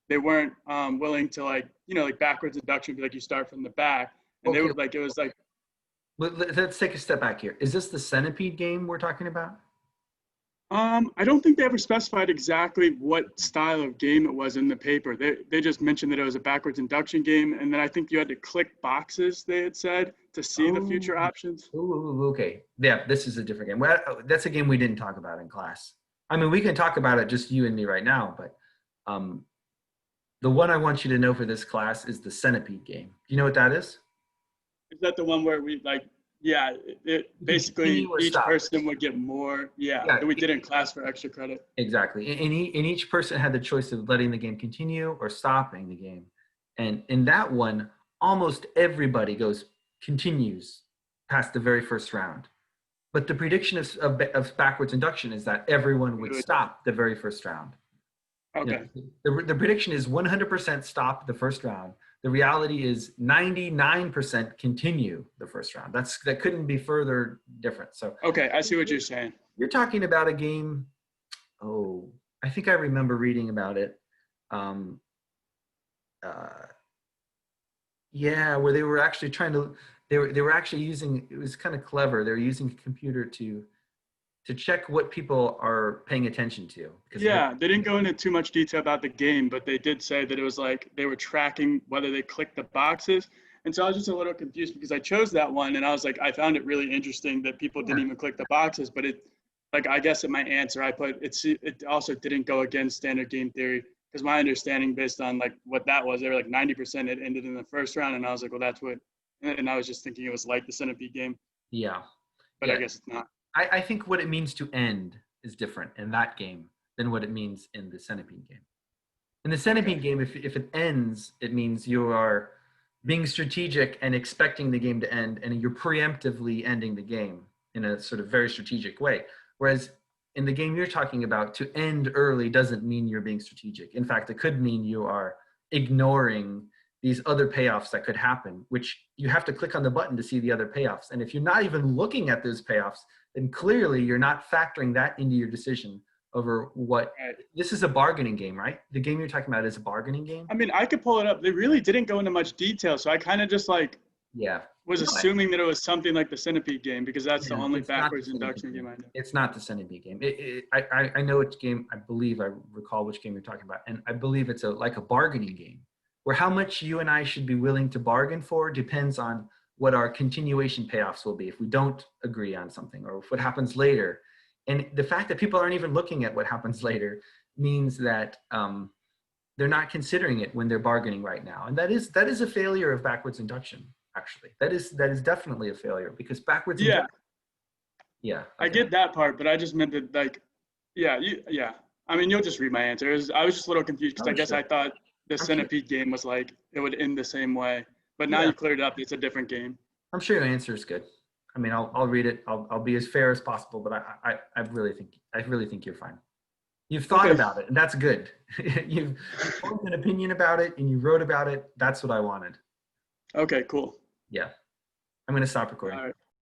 Speaker 4: they weren't willing to like backwards induction, be like you start from the back, and they
Speaker 1: Okay.
Speaker 4: were like it was like.
Speaker 1: Let's take a step back here. Is this the centipede game we're talking about?
Speaker 4: I don't think they ever specified exactly what style of game it was in the paper. They just mentioned that it was a backwards induction game, and then I think you had to click boxes, they had said, to see the future options.
Speaker 1: Ooh, okay. Yeah, this is a different game. Well, that's a game we didn't talk about in class. I mean, we can talk about it, just you and me right now, but the one I want you to know for this class is the centipede game. Do you know what that is?
Speaker 4: Is that the one where we like, yeah, it basically each
Speaker 1: stop.
Speaker 4: person would get more, that we did in class for extra credit.
Speaker 1: Exactly. And each person had the choice of letting the game continue or stopping the game. And in that one, almost everybody continues past the very first round. But the prediction of backwards induction is that everyone would stop the very first round.
Speaker 4: Okay.
Speaker 1: The prediction is 100% stop the first round. The reality is 99% continue the first round. That couldn't be further different. So
Speaker 4: okay, I see what you're saying.
Speaker 1: You're talking about a game. Oh, I think I remember reading about it. Where they were actually they were actually using, it was kind of clever. They were using a computer to check what people are paying attention to.
Speaker 4: Yeah, they didn't go into too much detail about the game, but they did say that it was like they were tracking whether they clicked the boxes. And so I was just a little confused because I chose that one and I was like, I found it really interesting that people didn't even click the boxes, but it, like, I guess in my answer, I put it also didn't go against standard game theory because my understanding based on like what that was, they were like 90% it ended in the first round. And I was like, well, that's what, and I was just thinking it was like the centipede game.
Speaker 1: Yeah.
Speaker 4: But
Speaker 1: yeah.
Speaker 4: I guess it's not.
Speaker 1: I think what it means to end is different in that game than what it means in the centipede game. In the centipede game, if it ends, it means you are being strategic and expecting the game to end, and you're preemptively ending the game in a sort of very strategic way. Whereas in the game you're talking about, to end early doesn't mean you're being strategic. In fact, it could mean you are ignoring these other payoffs that could happen, which you have to click on the button to see the other payoffs. And if you're not even looking at those payoffs, then clearly you're not factoring that into your decision over what, this is a bargaining game, right? The game you're talking about is a bargaining game?
Speaker 4: I mean, I could pull it up. They really didn't go into much detail. So I kind of just like, was assuming that it was something like the centipede game because that's the only backwards induction game I know.
Speaker 1: It's not the centipede game. I know which game, I recall which game you're talking about. And I believe it's like a bargaining game where how much you and I should be willing to bargain for depends on what our continuation payoffs will be if we don't agree on something or if what happens later. And the fact that people aren't even looking at what happens later means that they're not considering it when they're bargaining right now. And that is a failure of backwards induction, actually. That is definitely a failure because backwards induction. Yeah. Okay.
Speaker 4: I get that part, but I just meant that like, I mean, you'll just read my answer. I was just a little confused because I guess I thought the centipede game was like, it would end the same way. But now you cleared it up. It's a different game. I'm
Speaker 1: sure your answer is good. I mean, I'll read it. I'll be as fair as possible, but I really think you're fine. You've thought about it, and that's good. You've formed an opinion about it, and you wrote about it. That's what I wanted.
Speaker 4: Okay, cool.
Speaker 1: Yeah. I'm going to stop recording.
Speaker 4: All right.